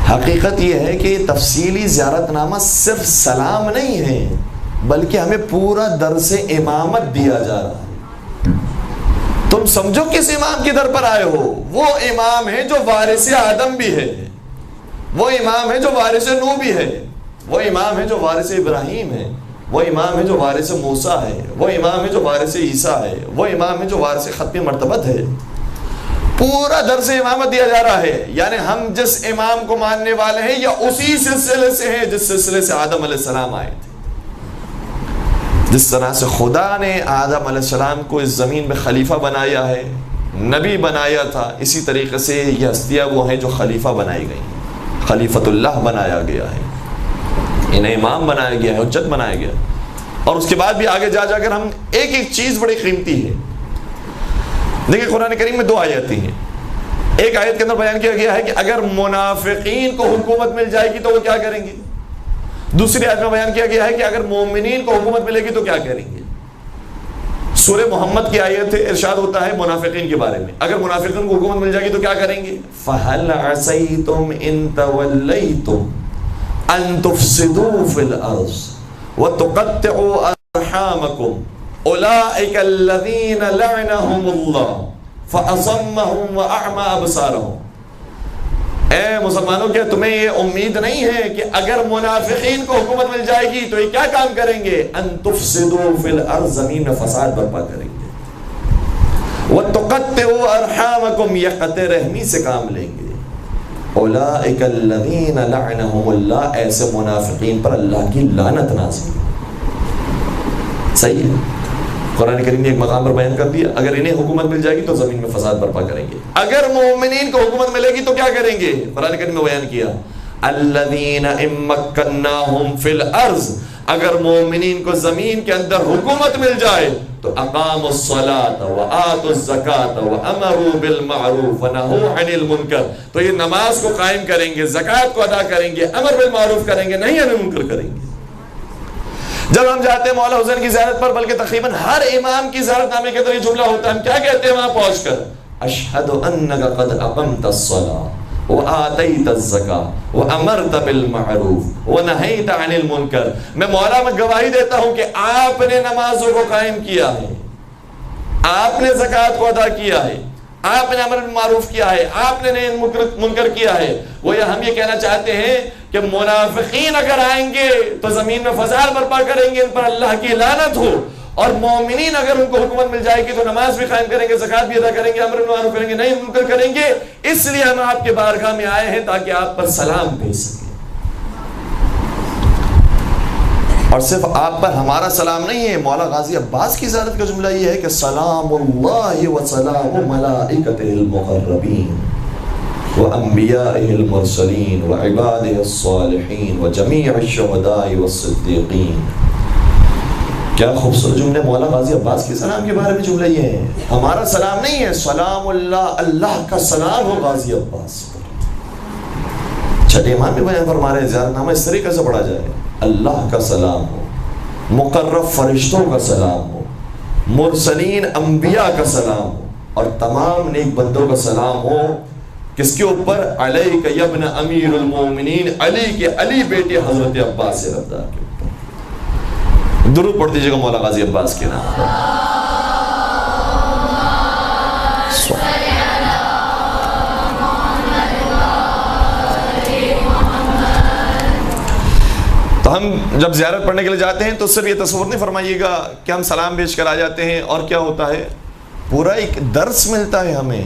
حقیقت یہ ہے کہ تفصیلی زیارت نامہ صرف سلام نہیں ہے، بلکہ ہمیں پورا درس امامت دیا جا رہا ہے۔ تم سمجھو کس امام کی در پر آئے ہو، وہ امام ہے جو وارث آدم بھی ہے، وہ امام ہے جو وارث نوح بھی ہے، وہ امام ہے جو وارث ابراہیم ہے، وہ امام ہے جو وارث موسیٰ ہے، وہ امام ہے جو وارث عیسیٰ ہے، وہ امام ہے جو وارث ختم مرتبت ہے۔ پورا درس امامت دیا جا رہا ہے، یعنی ہم جس امام کو ماننے والے ہیں یا اسی سلسلے سے ہیں جس سلسلے سے آدم علیہ السلام آئے تھے۔ جس طرح سے خدا نے آدم علیہ السلام کو اس زمین میں خلیفہ بنایا ہے، نبی بنایا تھا، اسی طریقے سے یہ ہستیاں وہ ہیں جو خلیفہ بنائی گئی، خلیفۃ اللہ بنایا گیا ہے، انہیں امام بنایا گیا ہے، حجت بنایا گیا۔ اور اس کے بعد بھی آگے جا کر ہم ایک ایک چیز بڑی قیمتی ہے۔ دیکھیں قرآن کریم میں 2 آیتیں ہیں۔ ایک آیت کے اندر بیان کیا گیا ہے کہ اگر منافقین کو حکومت مل جائے گی تو وہ کیا کریں گے۔ دوسری آیت میں بیان کیا گیا ہے کہ اگر مومنین کو حکومت ملے گی تو کیا کریں گے۔ سورہ محمد کی آیت ہے، ارشاد ہوتا ہے منافقین کے بارے میں، اگر منافقین کو حکومت مل جائے گی تو کیا کریں گے۔ فَهَلْ عَسَيْتُمْ إِن تَوَلَّيْتُمْ أَن تُفْسِدُوا فِي الْأَرْضِ وَتُقَطِّعُوا أَرْحَامَكُمْ اولئک الذین لعنهم اللہ فاصمهم واعمی ابصارهم۔ اے مسلمانوں، کیا تمہیں یہ امید نہیں ہے کہ اگر منافقین کو حکومت مل جائے گی تو یہ کیا کام کریں گے؟ ان تفسدوا فی الارض، زمین میں فساد برپا کریں گے، وتقطعوا ارحامکم، یہ قطع رحمی سے کام لیں گے۔ اولئک الذین لعنهم اللہ، ایسے منافقین پر اللہ کی لعنت نازل۔ صحیح ہے۔ قرآن کریم نے ایک مقام پر بیان کر دیا، اگر انہیں حکومت مل جائے گی تو زمین میں فساد برپا کریں گے، اگر مومنین کو حکومت ملے گی تو کیا کریں گے؟ قرآن کریم میں بیان کیا الذین ان مکناہم فی الارض، اگر مومنین کو زمین کے اندر حکومت مل جائے تو اقاموا الصلاۃ وآتوا الزکاۃ وامروا بالمعروف ونہوا عن المنکر، تو یہ نماز کو قائم کریں گے، زکوٰۃ کو ادا کریں گے، امر بالمعروف کریں گے، نہیں عن المنکر کریں گے۔ جب ہم جاتے ہیں مولا حسین کی زیارت پر، بلکہ تقریباً ہر امام کی زیارت نامے کے اندر یہ جملہ ہوتا ہے، ہم کیا کہتے ہیں وہاں پہنچ کر؟ اشہد انک قد اقمت الصلاۃ وآتیت الزکاۃ وامرت بالمعروف ونہیت عن المنکر، میں مولا میں گواہی دیتا ہوں کہ آپ نے نمازوں کو قائم کیا ہے، آپ نے زکوٰۃ کو ادا کیا ہے، آپ نے امر بالمعروف کیا ہے، آپ نے نہی منکر کیا ہے۔ وہ ہم یہ کہنا چاہتے ہیں کہ منافقین اگر آئیں گے تو زمین میں فساد برپا کریں گے، ان پر اللہ کی لعنت ہو، اور مومنین اگر ان کو حکومت مل جائے گی تو نماز بھی قائم کریں گے، زکوٰۃ بھی ادا کریں گے، امر بالمعروف کریں گے، نہیں منکر کریں گے۔ اس لیے ہم آپ کے بارگاہ میں آئے ہیں تاکہ آپ پر سلام بھیج سکیں، اور صرف آپ پر ہمارا سلام نہیں ہے، مولا غازی عباس کی زیارت کا جملہ یہ ہے کہ سلام اللہ و سلام ملائکتہ المقربین وانبیائہ المرسلین وعبادہ الصالحین وجمیع الشہداء والصدیقین۔ کیا خوبصورت جملے مولا غازی عباس کے سلام کے بارے میں جملہ یہ ہے، ہمارا سلام نہیں ہے، سلام اللہ، اللہ کا سلام ہو غازی عباس پر۔ چھٹے امام بھی بیان فرما رہے ہیں زیارت نامہ اس طریقے سے پڑھا جائے، اللہ کا سلام ہو، مقرب فرشتوں کا سلام ہو، مرسلین انبیاء کا سلام ہو، اور تمام نیک بندوں کا سلام ہو۔ کس کے اوپر؟ علیک یا ابن امیر المومنین، علی کے علی بیٹے حضرت عباس رضا کے اوپر۔ درود پڑھ دیجیے گا مولا غازی عباس کے نام پر۔ تو ہم جب زیارت پڑھنے کے لیے جاتے ہیں تو صرف یہ تصور نہیں فرمائیے گا کہ ہم سلام بھیج کر آ جاتے ہیں اور کیا ہوتا ہے، پورا ایک درس ملتا ہے ہمیں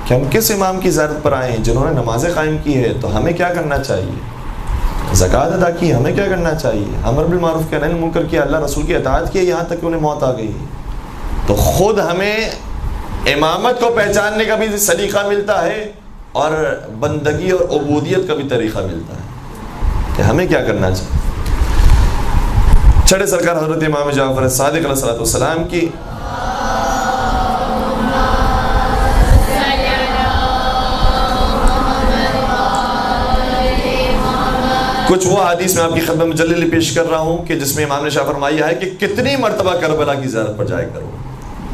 کہ ہم کس امام کی زیارت پر آئے ہیں جنہوں نے نمازیں قائم کی ہے، تو ہمیں کیا کرنا چاہیے، زکوٰۃ ادا کی، ہمیں کیا کرنا چاہیے، امر بالمعروف کیا، نہی منکر کیا، اللہ رسول کی اطاعت کی، یہاں تک کہ انہیں موت آ گئی۔ تو خود ہمیں امامت کو پہچاننے کا بھی سلیقہ ملتا ہے اور بندگی اور عبودیت کا بھی طریقہ ملتا ہے کہ ہمیں کیا کرنا چاہیے۔ چھڑے سرکار حضرت امام جعفر صادق علیہ السلام کی کچھ وہ حدیث میں آپ کی خدمت میں جلدی پیش کر رہا ہوں کہ جس میں امام نے شاہ فرمایا ہے کہ کتنی مرتبہ کربلا کی زیارت پر جائے کرو۔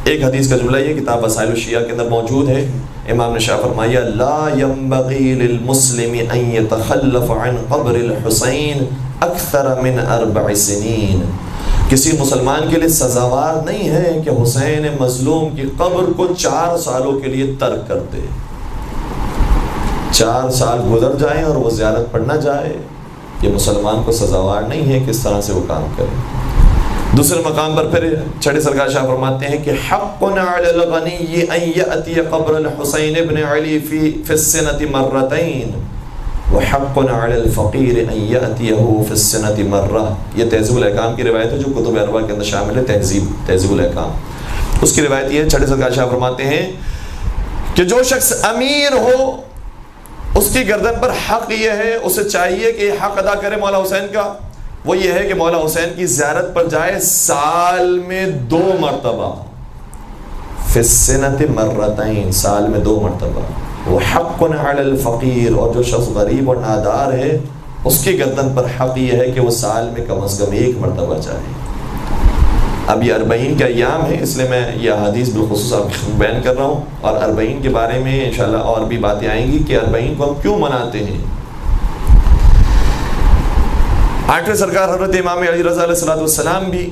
ایک حدیث کا جملہ یہ کتاب وسائل الشیعہ کے اندر موجود ہے، امام نے شاہ فرمایا لا ينبغي للمسلم ان يتخلف عن قبر الحسین اکثر من 4 سنین، کسی مسلمان کے لیے سزاوار نہیں ہے کہ حسین مظلوم کی قبر کو 4 سالوں کے لیے ترک کر دے، 4 سال گزر جائیں اور وہ زیارت پر نہ جائے، یہ مسلمان کو سزاوار نہیں ہے کس طرح سے وہ کام کرے۔ دوسرے مقام پر پھر چھٹے سرکار شاہ فرماتے ہیں کہ حق علی الغنی ان یأتی قبر الحسین ابن علی فی السنۃ مرتین وحق علی الفقیر ان یأتیہ فی السنۃ مرہ۔ یہ تہذیب الاحکام کی روایت ہے جو کتب اربعہ کے اندر شامل ہے، تہذیب الاحکام، اس کی روایت یہ ہے، چھٹے سرکار شاہ فرماتے ہیں کہ جو شخص امیر ہو اس کی گردن پر حق یہ ہے، اسے چاہیے کہ یہ حق ادا کرے مولا حسین کا، وہ یہ ہے کہ مولا حسین کی زیارت پر جائے سال میں 2 مرتبہ، فی السنۃ مرتین، سال میں 2 مرتبہ، وحق علی الفقیر، اور جو شخص غریب اور نادار ہے اس کی گردن پر حق یہ ہے کہ وہ سال میں کم از کم 1 مرتبہ جائے۔ اب یہ 40 کے ایام ہے، اس لیے میں یہ حدیث بالخصوص آپ کو بیان کر رہا ہوں، اور 40 کے بارے میں انشاءاللہ اور بھی باتیں آئیں گی کہ 40 کو ہم کیوں مناتے ہیں۔ 8ویں سرکار حضرت امام علی رضا علیہ السلام بھی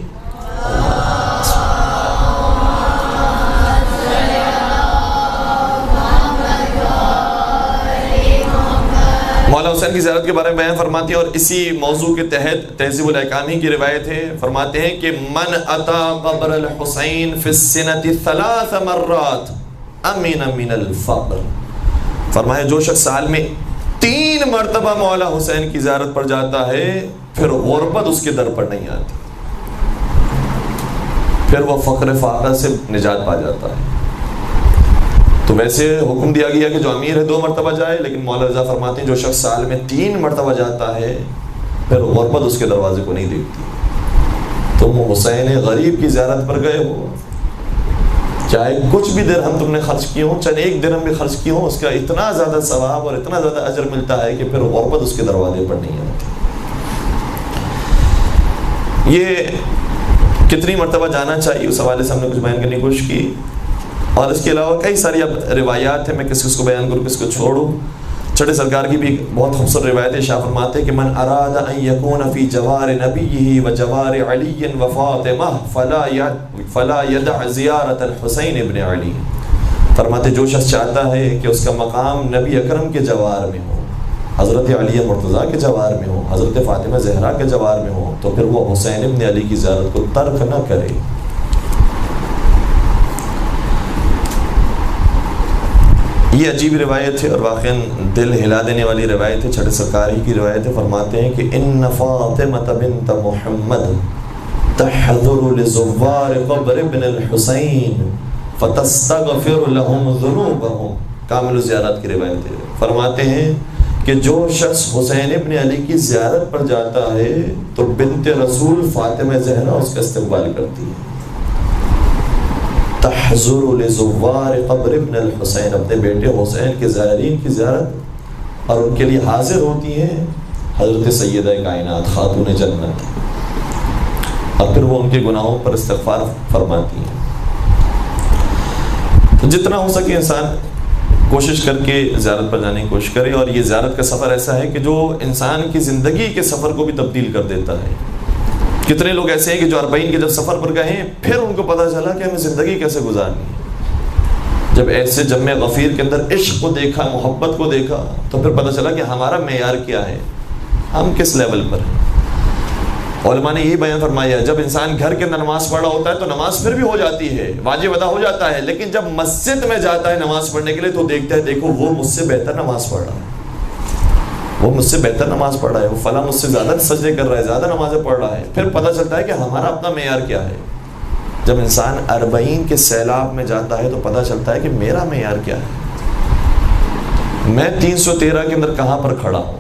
مولا حسین کی زیارت کے بارے میں بیان فرماتے ہیں، اور اسی موضوع کے تحت تہذیب الاحکامی کی روایت ہے، فرماتے ہیں کہ من اتا قبر الحسین فی السنۃ 3 مرات امین من الفقر، فرمایا جو شخص سال میں 3 مرتبہ مولا حسین کی زیارت پر جاتا ہے پھر غربت اس کے در پر نہیں آتی۔ پھر وہ فقر فاقہ سے نجات پا جاتا ہے۔ تو ویسے حکم دیا گیا کہ جو امیر ہے 2 مرتبہ جائے، لیکن مولا رضا فرماتے ہیں جو شخص سال میں 3 مرتبہ جاتا ہے پھر غربت اس کے دروازے کو نہیں دیکھتی۔ تم حسین غریب کی زیارت پر گئے ہو، چاہے کچھ بھی درہم تم نے خرچ کیے ہوں، چاہے 1 درہم بھی خرچ کیے ہوں، اس کا اتنا زیادہ ثواب اور اتنا زیادہ اجر ملتا ہے کہ پھر غربت اس کے دروازے پر نہیں آتی۔ یہ کتنی مرتبہ جانا چاہیے اس حوالے سے ہم نے کچھ بیان کرنے کی کوشش کی، اور اس کے علاوہ کئی ساری اب روایات ہیں، میں کس کو بیان کروں کس کو چھوڑوں۔ چھٹے سرکار کی بھی بہت خوبصورت روایت ہے، شاہ فرماتے ہیں کہ من اراد ان یکون فی جوار نبیہ و جوار علی و فاطمہ فلا یدع زیارت الحسین ابن علی۔ فرماتے جو شخص چاہتا ہے کہ اس کا مقام نبی اکرم کے جوار میں ہو، حضرت علی مرتضیٰ کے جوار میں ہو، حضرت فاطمہ زہرا کے جوار میں ہو، تو پھر وہ حسین ابن علی کی زیارت کو ترک نہ کرے۔ یہ عجیب روایت ہے اور واقعاً دل ہلا دینے والی روایت ہے، چھٹے سرکار ہی کی روایت ہے۔ فرماتے ہیں کہ ان فاطمہ بنت محمد تحضر لزوار قبر ابن الحسین فتستغفر لهم ذنوبهم، کامل زیارت کی روایت ہے۔ فرماتے ہیں کہ جو شخص حسین ابن علی کی زیارت پر جاتا ہے تو بنت رسول فاطمہ زہرا اس کا استقبال کرتی ہے۔ تحضر لزوار قبر ابن الحسین، اپنے بیٹے حسین کے زائرین کی زیارت، اور ان کے لیے حاضر ہوتی ہیں حضرت سیدہ کائنات خاتون جنت، اور پھر وہ ان کے گناہوں پر استغفار فرماتی ہیں۔ تو جتنا ہو سکے انسان کوشش کر کے زیارت پر جانے کی کوشش کرے، اور یہ زیارت کا سفر ایسا ہے کہ جو انسان کی زندگی کے سفر کو بھی تبدیل کر دیتا ہے۔ کتنے لوگ ایسے ہیں کہ جو 40 کے جب سفر پر گئے ہیں پھر ان کو پتہ چلا کہ ہمیں زندگی کیسے گزارنی ہے۔ جب ایسے جمع غفیر کے اندر عشق کو دیکھا، محبت کو دیکھا، تو پھر پتہ چلا کہ ہمارا معیار کیا ہے، ہم کس لیول پر ہیں۔ علماء نے یہی بیان فرمایا، جب انسان گھر کے اندر نماز پڑھ رہا ہوتا ہے تو نماز پھر بھی ہو جاتی ہے، واجب ادا ہو جاتا ہے، لیکن جب مسجد میں جاتا ہے نماز پڑھنے کے لیے تو دیکھتا ہے دیکھو وہ مجھ سے بہتر نماز پڑھ رہا ہے، وہ مجھ سے بہتر نماز پڑھ رہا ہے، وہ فلاں مجھ سے زیادہ سجدے کر رہا ہے، زیادہ نمازیں پڑھ رہا ہے۔ پھر پتہ چلتا ہے کہ ہمارا اپنا معیار کیا ہے۔ جب انسان 40 کے سیلاب میں جاتا ہے تو پتہ چلتا ہے کہ میرا معیار کیا ہے، میں 313 کے اندر کہاں پر کھڑا ہوں،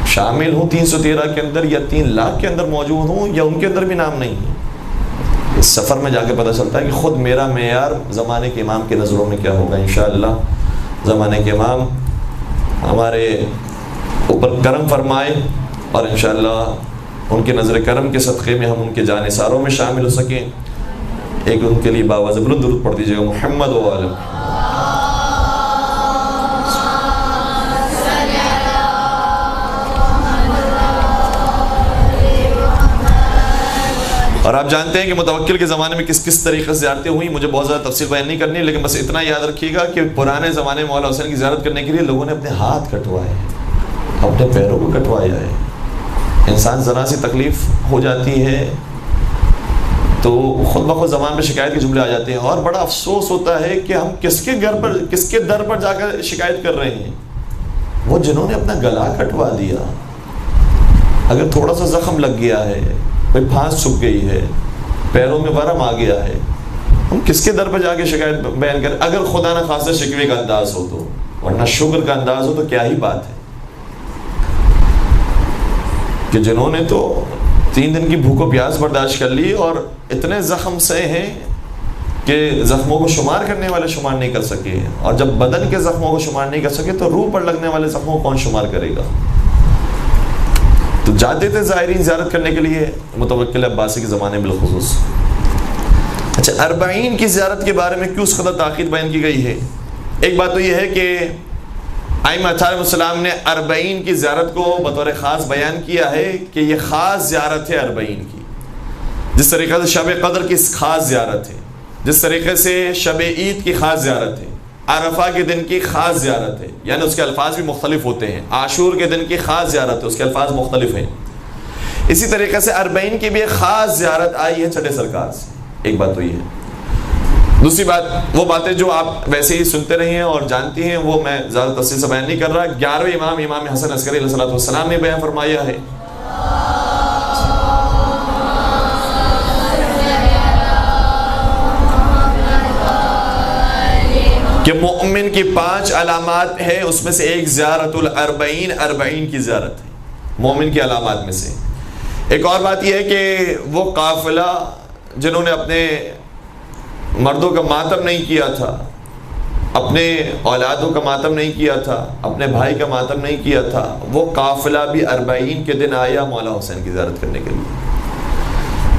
شامل ہوں 313 کے اندر یا 3 لاکھ کے اندر موجود ہوں یا ان کے اندر بھی نام نہیں ہے۔ اس سفر میں جا کے پتہ چلتا ہے کہ خود میرا معیار زمانے کے امام کے نظروں میں کیا ہوگا۔ انشاءاللہ زمانے کے امام ہمارے اوپر کرم فرمائے، اور انشاءاللہ ان کے نظر کرم کے صدقے میں ہم ان کے جانثاروں میں شامل ہو سکیں۔ ایک ان کے لیے باوازِ بلند درود پڑھ دیجیے گا، محمد و آلہ۔ اور آپ جانتے ہیں کہ متوکل کے زمانے میں کس کس طریقے سے زیارتیں ہوئی، مجھے بہت زیادہ تفصیل بیان نہیں کرنی، لیکن بس اتنا یاد رکھیے گا کہ پرانے زمانے میں مولا حسین کی زیارت کرنے کے لیے لوگوں نے اپنے ہاتھ کٹوائے، اپنے پیروں کو کٹوایا ہے۔ انسان ذرا سی تکلیف ہو جاتی ہے تو خود بخود زبان پہ شکایت کے جملے آ جاتے ہیں، اور بڑا افسوس ہوتا ہے کہ ہم کس کے در پر جا کر شکایت کر رہے ہیں، وہ جنہوں نے اپنا گلا کٹوا دیا۔ اگر تھوڑا سا زخم لگ گیا ہے، کوئی پھانس چھپ گئی ہے، پیروں میں ورم آ گیا ہے، ہم کس کے در پر جا کے شکایت بیان کریں؟ اگر خدا نہ خواستہ شکوے کا انداز ہو تو، ورنہ شکر کا انداز ہو تو کیا ہی بات ہے کہ جنہوں نے تو 3 دن کی بھوک و پیاس برداشت کر لی اور اتنے زخم سے ہیں کہ زخموں کو شمار کرنے والے شمار نہیں کر سکے، اور جب بدن کے زخموں کو شمار نہیں کر سکے تو روح پر لگنے والے زخموں کو کون شمار کرے گا؟ تو جاتے تھے زائرین زیارت کرنے کے لیے متوکل عباسی کے زمانے میں بالخصوص۔ اچھا، 40 کی زیارت کے بارے میں کیوں اس قدر تاکید بیان کی گئی ہے؟ ایک بات تو یہ ہے کہ ائمہ علیہ السلام نے 40 کی زیارت کو بطور خاص بیان کیا ہے کہ یہ خاص زیارت ہے 40 کی، جس طریقے سے شب قدر کی خاص زیارت ہے، جس طریقے سے شب عید کی خاص زیارت ہے، عرفہ کے دن کی خاص زیارت ہے، یعنی اس کے الفاظ بھی مختلف ہوتے ہیں، عاشور کے دن کی خاص زیارت ہے، اس کے الفاظ مختلف ہیں۔ اسی طریقے سے 40 کی بھی ایک خاص زیارت آئی ہے چھٹے سرکار سے۔ ایک بات تو یہ ہے۔ دوسری بات، وہ باتیں جو آپ ویسے ہی سنتے رہے ہیں اور جانتی ہیں وہ میں زیادہ تفصیل سے بیان نہیں کر رہا۔ 11ویں امام حسن عسکری علیہ السلام نے بیان فرمایا ہے کہ مومن کی 5 علامات ہے، اس میں سے ایک زیارت الاربعین، 40 کی زیارت ہے مومن کی علامات میں سے۔ ایک اور بات یہ ہے کہ وہ قافلہ جنہوں نے اپنے مردوں کا ماتم نہیں کیا تھا، اپنے اولادوں کا ماتم نہیں کیا تھا، اپنے بھائی کا ماتم نہیں کیا تھا، وہ قافلہ بھی 40 کے دن آیا مولا حسین کی زیارت کرنے کے لیے۔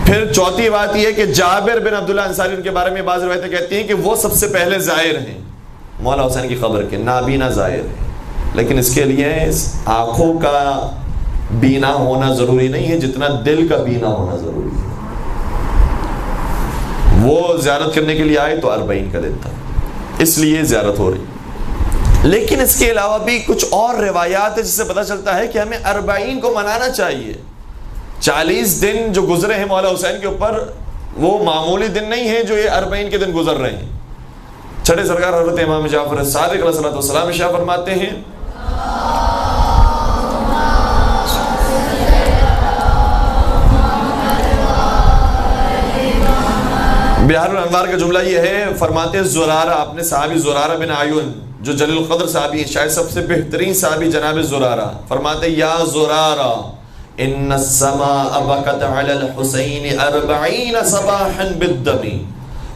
پھر چوتھی بات یہ ہے کہ جابر بن عبداللہ انصاری ان کے بارے میں بعض روایتیں کہتی ہیں کہ وہ سب سے پہلے زائر ہیں مولا حسین کی قبر کے، نابینا زائر ہیں، لیکن اس کے لیے آنکھوں کا بینا ہونا ضروری نہیں ہے جتنا دل کا بینا ہونا ضروری ہے۔ وہ زیارت کرنے کے لیے آئے تو 40 کا دن تھا، اس لیے زیارت ہو رہی۔ لیکن اس کے علاوہ بھی کچھ اور روایات ہیں جس سے پتہ چلتا ہے کہ ہمیں 40 کو منانا چاہیے۔ 40 دن جو گزرے ہیں مولا حسین کے اوپر وہ معمولی دن نہیں ہیں جو یہ 40 کے دن گزر رہے ہیں۔ چھٹے سرکار حضرت امام جعفر صادق علیہ السلام ارشاد فرماتے ہیں بہار الانوار کا جملہ یہ ہے، فرماتے ہیں زرارہ، اپنے صحابی زرارہ بن عیون جو جلیل القدر صحابی ہیں، شاید سب سے بہترین صحابی جناب زرارہ، فرماتے ہیں یا زرارہ ان السماء بکت علی الحسین 40 صباحا بالدم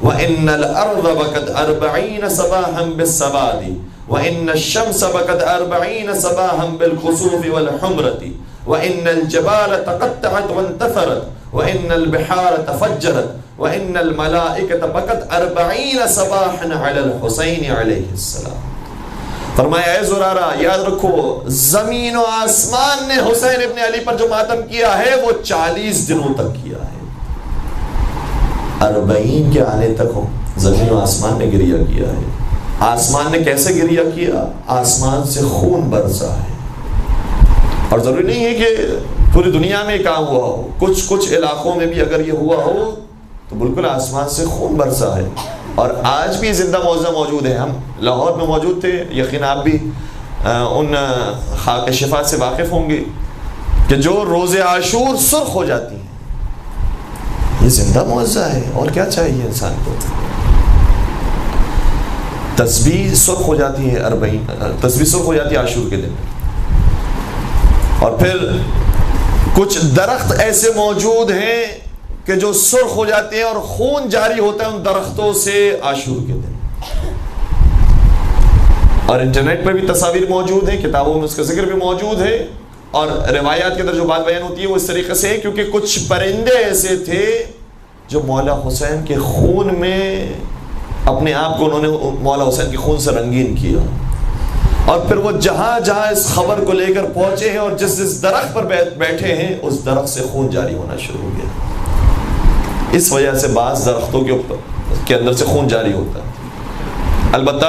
وان الارض بکت 40 صباحا بالسواد وان الشمس بکت 40 صباحا بالخسوف والحمرة وان الجبال تقطعت وانتثرت وان البحار تفجرت وَإِنَّ الْمَلَائِكَةَ بَكَتْ 40 صَبَاحًا عَلَى الْحُسَيْنِ علیہ السلام۔ فرمایا اے زرارہ یاد رکھو زمین و آسمان نے حسین ابن علی پر جو ماتم کیا ہے وہ 40 دنوں تک کیا ہے۔ 40 کے آنے تک زمین و آسمان نے گریہ کیا ہے۔ آسمان نے کیسے گریہ کیا؟ آسمان سے خون برسا ہے، اور ضروری نہیں ہے کہ پوری دنیا میں کام ہوا ہو، کچھ علاقوں میں بھی اگر یہ ہوا ہو تو بالکل آسمان سے خون برسا ہے۔ اور آج بھی زندہ معجزہ موجود ہے۔ ہم لاہور میں موجود تھے، یقین آپ بھی ان خاک شفا سے واقف ہوں گے کہ جو روز عاشور سرخ ہو جاتی ہیں، یہ زندہ معجزہ ہے۔ اور کیا چاہیے انسان کو؟ تسبیح سرخ ہو جاتی ہے، 40 تسبیح سرخ ہو جاتی ہے عاشور کے دن۔ اور پھر کچھ درخت ایسے موجود ہیں کہ جو سرخ ہو جاتے ہیں اور خون جاری ہوتا ہے ان درختوں سے عاشور کے دن۔ اور انٹرنیٹ پر بھی تصاویر موجود ہیں، کتابوں میں اس کا ذکر بھی موجود ہے، اور روایات کے اندر جو بات بیان ہوتی ہے وہ اس طریقے سے ہے کیونکہ کچھ پرندے ایسے تھے جو مولا حسین کے خون میں اپنے آپ کو انہوں نے مولا حسین کے خون سے رنگین کیا، اور پھر وہ جہاں جہاں اس خبر کو لے کر پہنچے ہیں اور جس درخت پر بیٹھے ہیں اس درخت سے خون جاری ہونا شروع ہو گیا۔ اس وجہ سے بعض درختوں کے اندر سے خون جاری ہوتا ہے۔ البتہ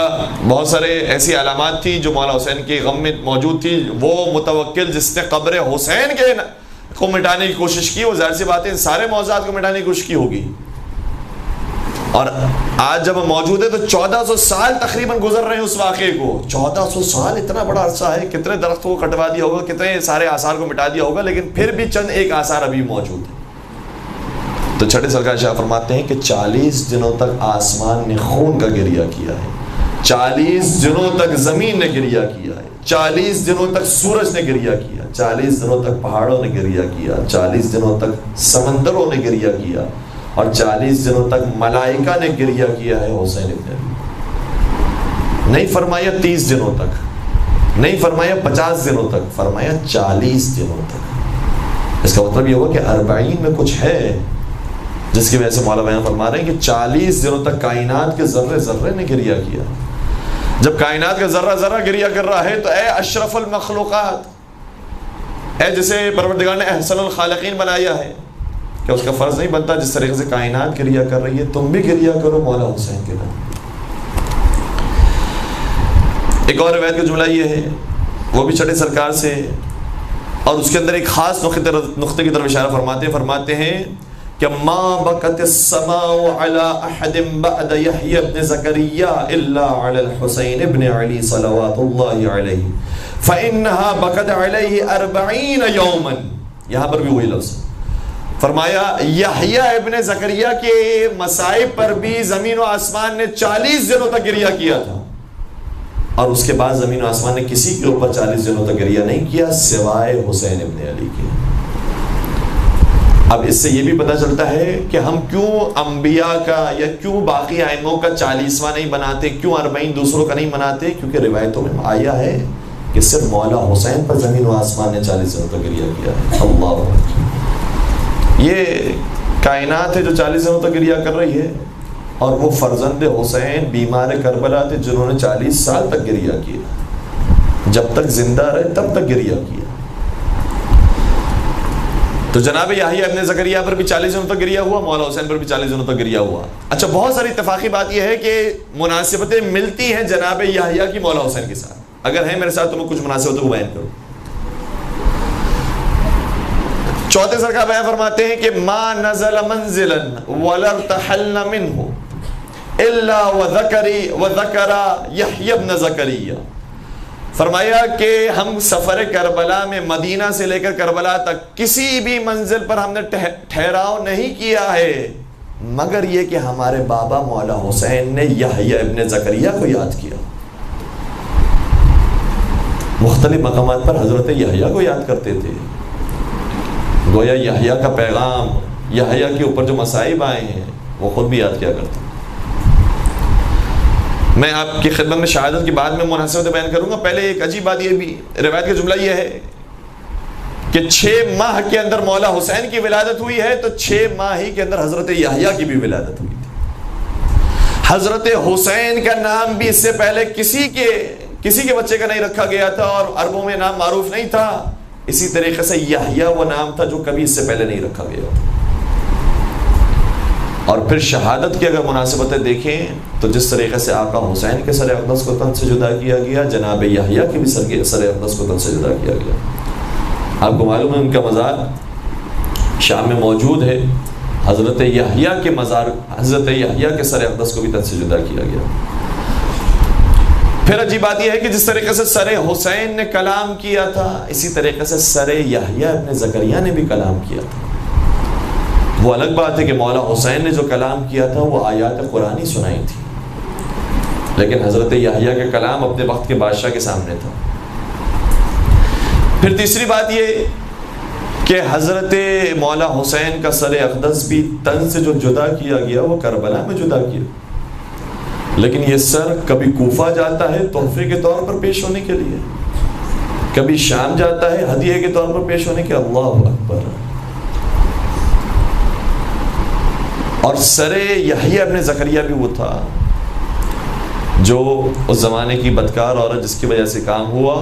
بہت سارے ایسی علامات تھی جو مولا حسین کے غم میں موجود تھی۔ وہ متوکل جس نے قبر حسین کو مٹانے کی کوشش کی، وہ ظاہر سی بات ہے سارے معجزات کو مٹانے کی کوشش کی ہوگی۔ اور آج جب ہم موجود ہیں تو 1400 سال تقریباً گزر رہے ہیں اس واقعے کو۔ 1400 سال اتنا بڑا عرصہ ہے، کتنے درختوں کو کٹوا دیا ہوگا، کتنے سارے آثار کو مٹا دیا ہوگا، لیکن پھر بھی چند ایک آثار ابھی موجود ہیں۔ تو چھٹے سرکار شاہ فرماتے ہیں کہ 40 دنوں تک آسمان نے خون کا گریہ کیا ہے، 40 دنوں تک زمین نے گریہ کیا ہے، 40 دنوں تک سورج نے گریہ کیا، 40 دنوں تک پہاڑوں نے گریہ کیا، 40 دنوں تک سمندروں نے گریہ کیا، اور 40 دنوں تک ملائکہ نے گریہ کیا ہے حسین ابن علی۔ نہیں فرمایا 30 دنوں تک، نہیں فرمایا 50 دنوں تک، فرمایا 40 دنوں تک۔ اس کا مطلب یہ ہوا کہ 40 میں کچھ ہے جس کی وجہ سے مولا بیان فرما رہے ہیں کہ 40 دنوں تک کائنات کے ذرے ذرے نے گریہ کیا۔ جب کائنات کا ذرہ ذرہ گریہ کر رہا ہے تو اے اشرف المخلوقات، اے جسے پروردگار نے احسن الخالقین بنایا ہے، کہ اس کا فرض نہیں بنتا جس طریقے سے کائنات گریہ کر رہی ہے تم بھی گریہ کرو مولا حسین کے نام۔ ایک اور روایت کا جملہ یہ ہے، وہ بھی چھٹے سرکار سے، اور اس کے اندر ایک خاص نقطے کی طرف اشارہ فرماتے ہیں کہ ما بکت السماء على احد بعد یحیی بن زکریا الا علی الحسین ابن علی صلوات اللہ علیہ فانها بکت علیہ 40 یوما۔ یہاں پر بھی وہی لفظ فرمایا، یحیی ابن زکریا کے مصائب پر بھی زمین و آسمان نے 40 دنوں تک گریہ کیا تھا۔ اور اس کے بعد زمین و آسمان نے کسی کے اوپر 40 دنوں تک گریہ نہیں کیا سوائے حسین ابن علی کے۔ اب اس سے یہ بھی پتہ چلتا ہے کہ ہم کیوں انبیاء کا یا کیوں باقی ائموں کا 40واں نہیں مناتے، کیوں 40 دوسروں کا نہیں مناتے، کیونکہ روایتوں میں آیا ہے کہ صرف مولا حسین پر زمین و آسمان نے 40 دنوں تک گریہ کیا ہے۔ اللہ، یہ کائنات ہے جو 40 دنوں تک گریہ کر رہی ہے، اور وہ فرزند حسین بیمار کربلا تھے جنہوں نے 40 سال تک گریہ کیا، جب تک زندہ رہے تب تک گریہ کیا۔ تو جناب یحییٰ ابن زکریا پر بھی 40 دنوں تک گریہ ہوا، مولا حسین پر بھی 40 دنوں تک گریہ ہوا۔ اچھا، بہت ساری اتفاقی بات یہ ہے کہ مناسبتیں ملتی ہیں جناب یحییٰ کی مولا حسین کے ساتھ۔ اگر ہے میرے ساتھ تو میں کچھ مناسبتوں کو بیان کروں۔ چوتھے سرکار بیان فرماتے ہیں کہ ما نزل منزلا ولا ارتحلنا منه الا وذكر يحيى ابن زكريا۔ فرمایا کہ ہم سفر کربلا میں مدینہ سے لے کر کربلا تک کسی بھی منزل پر ہم نے ٹھہراؤ نہیں کیا ہے مگر یہ کہ ہمارے بابا مولا حسین نے یحییٰ ابن زکریا کو یاد کیا۔ مختلف مقامات پر حضرت یحییٰ کو یاد کرتے تھے، گویا یحییٰ کا پیغام، یحییٰ کے اوپر جو مصائب آئے ہیں وہ خود بھی یاد کیا کرتے۔ میں آپ کی خدمت میں شہادت کی بعد میں مناسبت بیان کروں گا۔ پہلے ایک عجیب بات یہ بھی، روایت کا جملہ یہ ہے کہ 6 ماہ کے اندر مولا حسین کی ولادت ہوئی ہے، تو 6 ماہ ہی کے اندر حضرت یحییٰ کی بھی ولادت ہوئی تھی۔ حضرت حسین کا نام بھی اس سے پہلے کسی کے بچے کا نہیں رکھا گیا تھا، اور عربوں میں نام معروف نہیں تھا۔ اسی طریقے سے یحییٰ وہ نام تھا جو کبھی اس سے پہلے نہیں رکھا گیا تھا۔ اور پھر شہادت کی اگر مناسبتیں دیکھیں تو جس طریقے سے آقا حسین کے سر اقدس کو تن سے جدا کیا گیا، جناب یحییٰ کے بھی سر اقدس کو تن سے جدا کیا گیا۔ آپ کو معلوم ہے ان کا مزار شام میں موجود ہے، حضرت یحییٰ کے مزار، حضرت یحییٰ کے سر اقدس کو بھی تن سے جدا کیا گیا۔ پھر عجیب بات یہ ہے کہ جس طریقے سے سر حسین نے کلام کیا تھا، اسی طریقے سے سر یحییٰ ابن زکریا نے بھی کلام کیا تھا۔ وہ الگ بات ہے کہ مولا حسین نے جو کلام کیا تھا وہ آیات قرآنی سنائی تھی، لیکن حضرت یحییٰ کا کلام اپنے وقت کے بادشاہ کے سامنے تھا۔ پھر تیسری بات یہ کہ حضرت مولا حسین کا سر اقدس بھی تن سے جو جدا کیا گیا وہ کربلا میں جدا کیا، لیکن یہ سر کبھی کوفہ جاتا ہے تحفے کے طور پر پیش ہونے کے لیے، کبھی شام جاتا ہے ہدیے کے طور پر پیش ہونے کے۔ اللہ اکبر۔ اور سر یحییٰ ابن زکریا بھی وہ تھا جو اس زمانے کی بدکار عورت جس کی وجہ سے کام ہوا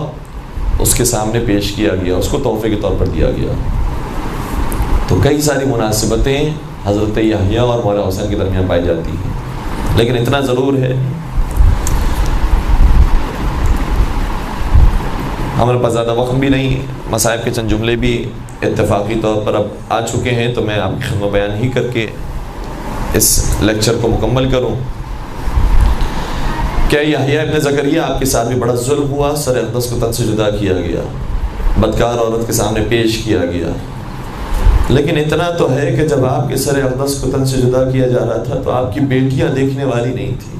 اس کے سامنے پیش کیا گیا، اس کو تحفے کے طور پر دیا گیا۔ تو کئی ساری مناسبتیں حضرت یحییٰ اور مولا حسین کے درمیان پائی جاتی ہیں، لیکن اتنا ضرور ہے ہمارے پاس زیادہ وقت بھی نہیں، مصائب کے چند جملے بھی اتفاقی طور پر اب آ چکے ہیں، تو میں آپ کی خدمت بیان ہی کر کے اس لیکچر کو مکمل کروں۔ کیا یحییٰ ابن زکریا آپ کے ساتھ بھی بڑا ظلم ہوا، سر اقدس کو تن سے جدا کیا گیا، بدکار عورت کے سامنے پیش کیا گیا، لیکن اتنا تو ہے کہ جب آپ کے سر اقدس کو تن سے جدا کیا جا رہا تھا تو آپ کی بیٹیاں دیکھنے والی نہیں تھیں،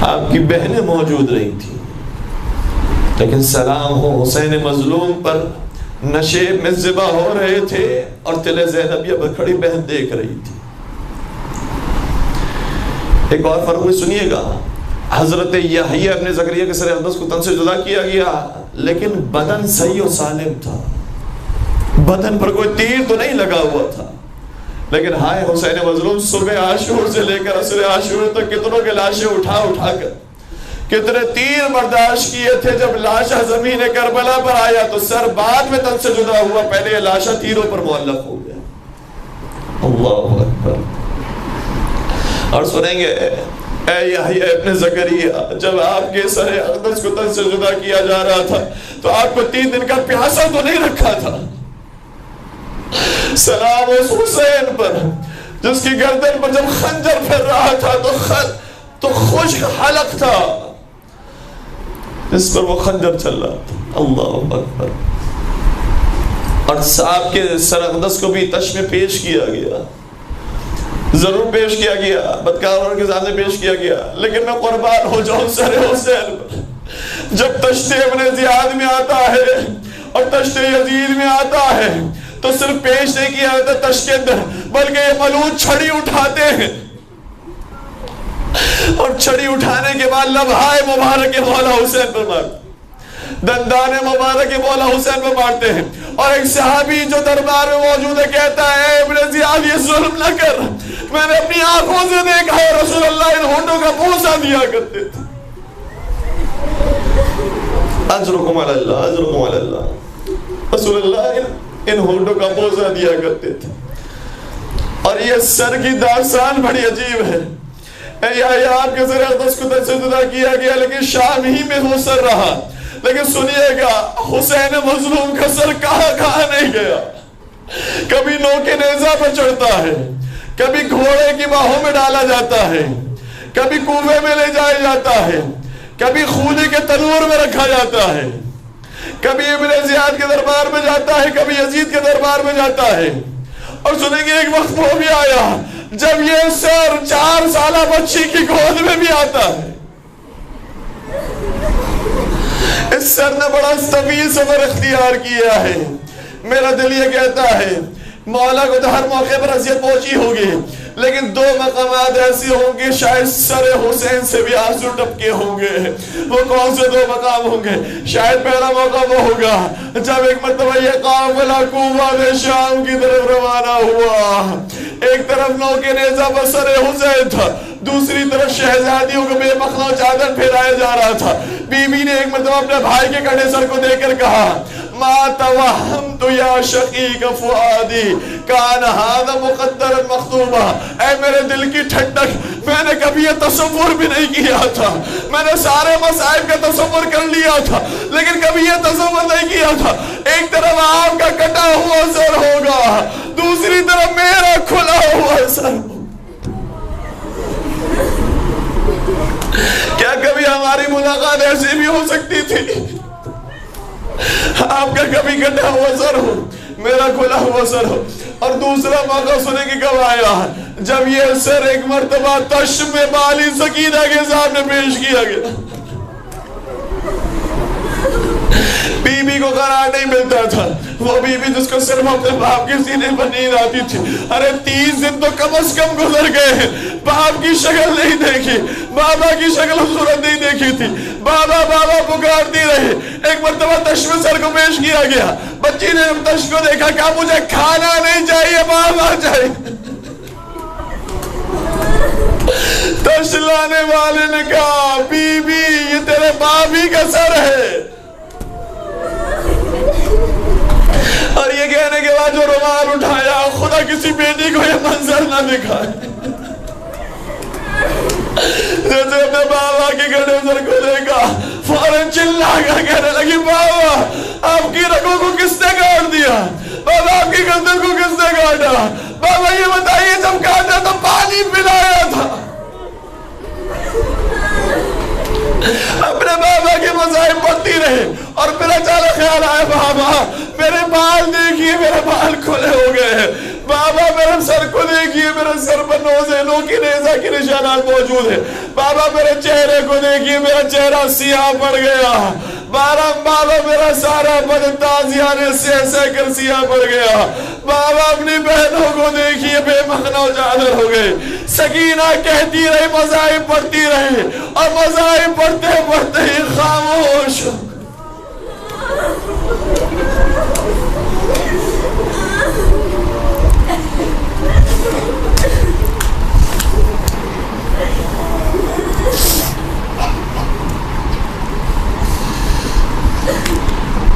آپ کی بہنیں موجود نہیں تھیں، لیکن سلام ہو حسین مظلوم پر، نشیب میں ذبح ہو رہے تھے اور تل زینبیہ پر کھڑی بہن دیکھ رہی تھی۔ ایک اور فرق بھی سنیے گا، حضرت یحییٰ ابن زکریا کے سر اقدس کو تن سے جدا کیا گیا، لیکن بدن صحیح و سالم تھا، بدن پر کوئی تیر تو نہیں لگا ہوا تھا، لیکن ہائے حسین مظلوم، صبح عاشور سے لے کر عصر عاشور تک کتنوں کے لاشیں اٹھا کر کتنے تیر برداشت کیے تھے۔ جب لاشا زمین کربلا پر آیا تو سر بعد میں تن سے جدا ہوا، پہلے یہ لاشا تیروں پر معلق ہو گیا۔ اللہ اکبر۔ اور سنیں گے، اے یحییٰ ابن زکریا، جب آپ کے سر اقدس کو تن سے جدا کیا جا رہا تھا تو آپ کو 3 دن کا پیاسا تو نہیں رکھا تھا۔ سلام اس حسین پر جس کی گردن پر جب خنجر پھر رہا تھا تو خشک حلق تھا جس پر وہ خنجر چل رہا تھا۔ اللہ اکبر۔ اور صاحب کے سر اقدس کو بھی تش میں پیش کیا گیا، ضرور پیش کیا گیا، بدکاروں کے سامنے پیش کیا گیا، لیکن میں قربان ہو جاؤں سر حسین پر۔ جب تشت ابن زیاد میں آتا ہے اور تشت یزید میں آتا ہے تو صرف پیش نہیں کیا جاتا تشت کے اندر، بلکہ یہ ملعون چھڑی اٹھاتے ہیں اور چھڑی اٹھانے کے بعد لبہائے مبارک مولا حسین پر مارتے، دندان مبارک مولا حسین پر مارتے ہیں۔ اور ایک صحابی جو دربار میں موجود ہے کہتا ہے ابن زیاد یہ ظلم نہ کر، میں نے اپنی آنکھوں سے دیکھا ہے رسول اللہ ان ہونٹوں کا بوسہ دیا کرتے تھے۔ اجرکم علی اللہ، اجرکم علی اللہ، رسول اللہ ان ہونٹوں کا بوسہ دیا کرتے تھے۔ اور یہ سر کی داستان بڑی عجیب ہے۔ آپ کے سر اقدس کو تجدہ کیا گیا لیکن شام ہی میں وہ سر رہا، لیکن سنیے گا حسین مظلوم کا سر کہاں نہیں گیا۔ کبھی نوکے نیزہ پر چڑھتا ہے، کبھی گھوڑے کی باہوں میں ڈالا جاتا ہے، کبھی کوفے میں لے جایا جاتا ہے، کبھی خونی کے تنور میں رکھا جاتا ہے، کبھی ابن زیاد کے دربار میں جاتا ہے، کبھی یزید کے دربار میں جاتا ہے۔ اور سنیں گے ایک وقت وہ بھی آیا جب یہ سر 4 سالہ بچی کی گود میں بھی آتا ہے۔ اس سر نے بڑا طویل سفر اختیار کیا ہے۔ میرا دل یہ کہتا ہے مولا کو تو ہر موقع پر اذیت پہنچی ہوگی، لیکن 2 مقامات ایسی ہوں گے شاید سر حسین سے بھی آنسو ٹپکے ہوں گے۔ وہ کون سے 2 مقام ہوں گے؟ شاید پہلا موقع وہ ہوگا جب ایک مرتبہ یہ قافلہ کوفہ میں شام کی طرف روانہ ہوا، ایک طرف نوکے نیزہ پر سر حسین تھا، دوسری طرف شہزادیوں کو بے مخلوع چادر پھیرایا جا رہا تھا۔ بی بی نے ایک مرتبہ اپنے بھائی کے کٹے سر کو دیکھ کر کہا ما توہمت یا شقیق فؤادی کان ھذا مقدرا مخطوبا، اے میرے دل کی ٹھنڈک، میں نے کبھی یہ تصور بھی نہیں کیا تھا، میں نے سارے مصائب کا تصور کر لیا تھا لیکن کبھی یہ تصور نہیں کیا تھا ایک طرف آپ کا کٹا ہوا سر ہوگا، دوسری طرف میرا کھلا ہوا سر ہوگا۔ کیا کبھی ہماری ملاقات ایسی بھی ہو سکتی تھی؟ آپ کا کبھی کٹا ہوا سر ہو، میرا کھلا ہوا سر ہو۔ اور دوسرا موقع سنیں کہ کب آیا جب یہ سر ایک مرتبہ تشم بالی سکینہ کے سامنے پیش کیا گیا۔ بی بی کو قرار نہیں ملتا تھا، وہ بی بی جس کو صرف اپنے باپ کے سینے پر نیند آتی تھی، ارے 30 دن تو کم از کم گزر گئے ہیں، باپ کی شکل نہیں دیکھی، بابا کی شکل و صورت نہیں دیکھی تھی، بابا بابا پکارتی رہی۔ ایک مرتبہ تشم سر کو پیش کیا گیا، بچی نے تشم کو دیکھا، کہا مجھے کھانا نہیں چاہیے، بابا چاہیے۔ تشم لانے والے نے کہا بی بی یہ تیرے بابی کا سر ہے۔ اور یہ کہنے کے بعد جو رومال اٹھایا، خدا کسی بیٹی کو یہ منظر نہ دکھائے۔ جیسے اپنے بابا کے گھڑے سر کو دیکھا فوراً چلا کر کہنے لگی بابا آپ کی رگوں کو کس نے کاٹ دیا؟ بابا آپ کی گردن کو کس نے کاٹا؟ بابا یہ بتائیے جب کاٹا تو پانی پلایا تھا؟ اپنے بابا کے مذاہب پڑھتی رہے اور پھر اچانک خیال آیا بابا میرے بال دیکھیے، میرے بال کھلے ہو گئے ہیں، بابا میرے سر کو دیکھیے، میرے سر پر نوکی نیزہ کی نشانات موجود ہیں، بابا میرے چہرے کو دیکھیے، میرا چہرہ سیاہ پڑ گیا، بابا میرا سارا بدن تازیانے سے کر سیاہ پڑ گیا، بابا اپنی بہنوں کو دیکھیے بے مخنہ چادر ہو گئے۔ سکینہ کہتی رہی، مذاہب پڑھتی رہی اور مذاہب پڑھتے پڑھتے ہی خاموش۔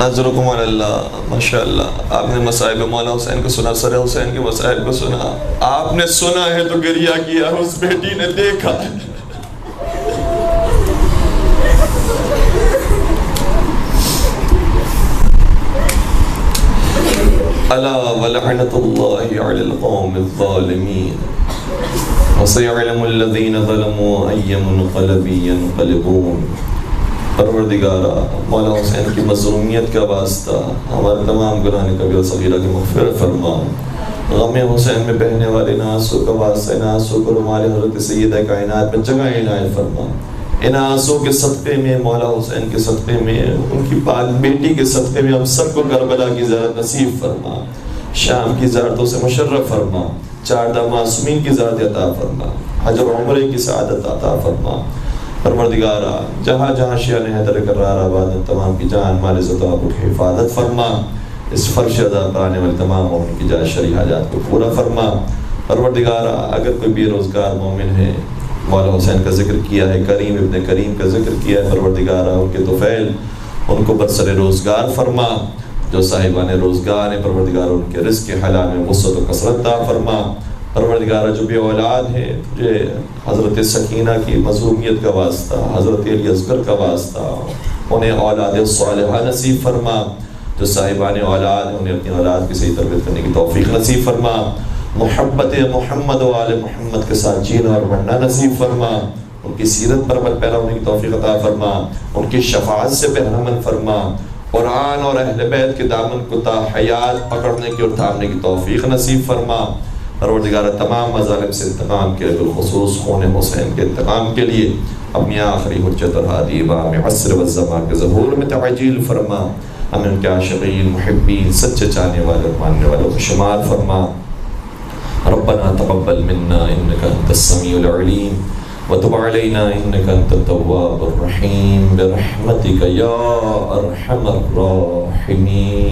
اجرکم علی اللہ، ماشاءاللہ آپ نے مصائب مولا حسین کو سنا، سر حسین کے مصائب کو سنا، آپ نے سنا ہے تو گریہ کیا، اس بیٹی نے دیکھا ہے۔ الا ولعنت اللہ علی القوم الظالمین وسیعلم الذین ظلموا ای منقلب ینقلبون۔ پروردگارہ مولا حسین کی مظلومیت کا واسطہ ہمارے تمام گناہ کبیرہ صغیرہ کی مغفرت فرما، غم حسین میں بہنے والے ان آنسو کا واسطہ ان آنسو کو ہمارے حضرت سیدہ کائنات میں جگہ عنایت فرما. ان آنسو کے صدقے میں مولا حسین کے صدقے میں ان کی پاک بیٹی کے صدقے میں ہم سب کو کربلا کی زیارت نصیب فرما. شام کی زیارتوں سے مشرف فرما. 4 معصومین کی زیارت عطا فرما. حج اور عمرے کی سعادت عطا فرما. پروردگارا جہاں جہاں شیعہ حیدر کرار آباد تمام کی جان مال زطاب کی حفاظت فرما. اس فرش ادا پرانے والے تمام مومن کی جائے شرعی حاجات کو پورا فرما. پروردگارا اگر کوئی بے روزگار مومن ہے، مولا حسین کا ذکر کیا ہے، کریم ابن کریم کا ذکر کیا ہے، پروردگارا ان کے طفیل ان کو برسر روزگار فرما. جو صاحبان روزگار ہیں پروردگارا ان کے رزق حلال میں وسعت و کثرت عطا فرما. پروردگارا جو بے اولاد ہے، جو حضرت سکینہ کی مظلومیت کا واسطہ، حضرت علی اصغر کا واسطہ، انہیں اولاد صالحہ نصیب فرما. جو صاحبان اولاد ہیں انہیں اپنی اولاد کی صحیح تربیت کرنے کی توفیق نصیب فرما. محبت محمد و آل محمد کے ساتھ جینا اور مرنا نصیب فرما. ان کی سیرت پر عمل پیرا ہونے کی توفیق عطا فرما. ان کی شفاعت سے بہرمند فرما. قرآن اور اہل بیت کے دامن کو تا حیات پکڑنے کی اور تھامنے کی توفیق نصیب فرما. پروردگار تمام مظالم سے انتقام کے لیے، بالخصوص خون حسین کے انتقام کے لیے اپنی آخری حجت اور ہادی امام عصر والزمان کے ظہور میں تعجیل فرما. ہمیں ان کے عاشقین محبین سچے چاہنے والے اور ماننے والوں کو شمار فرما. ربنا تقبل منا انك انت السميع العليم وتب علينا انك انت التواب الرحيم برحمتك يا ارحم الراحمين.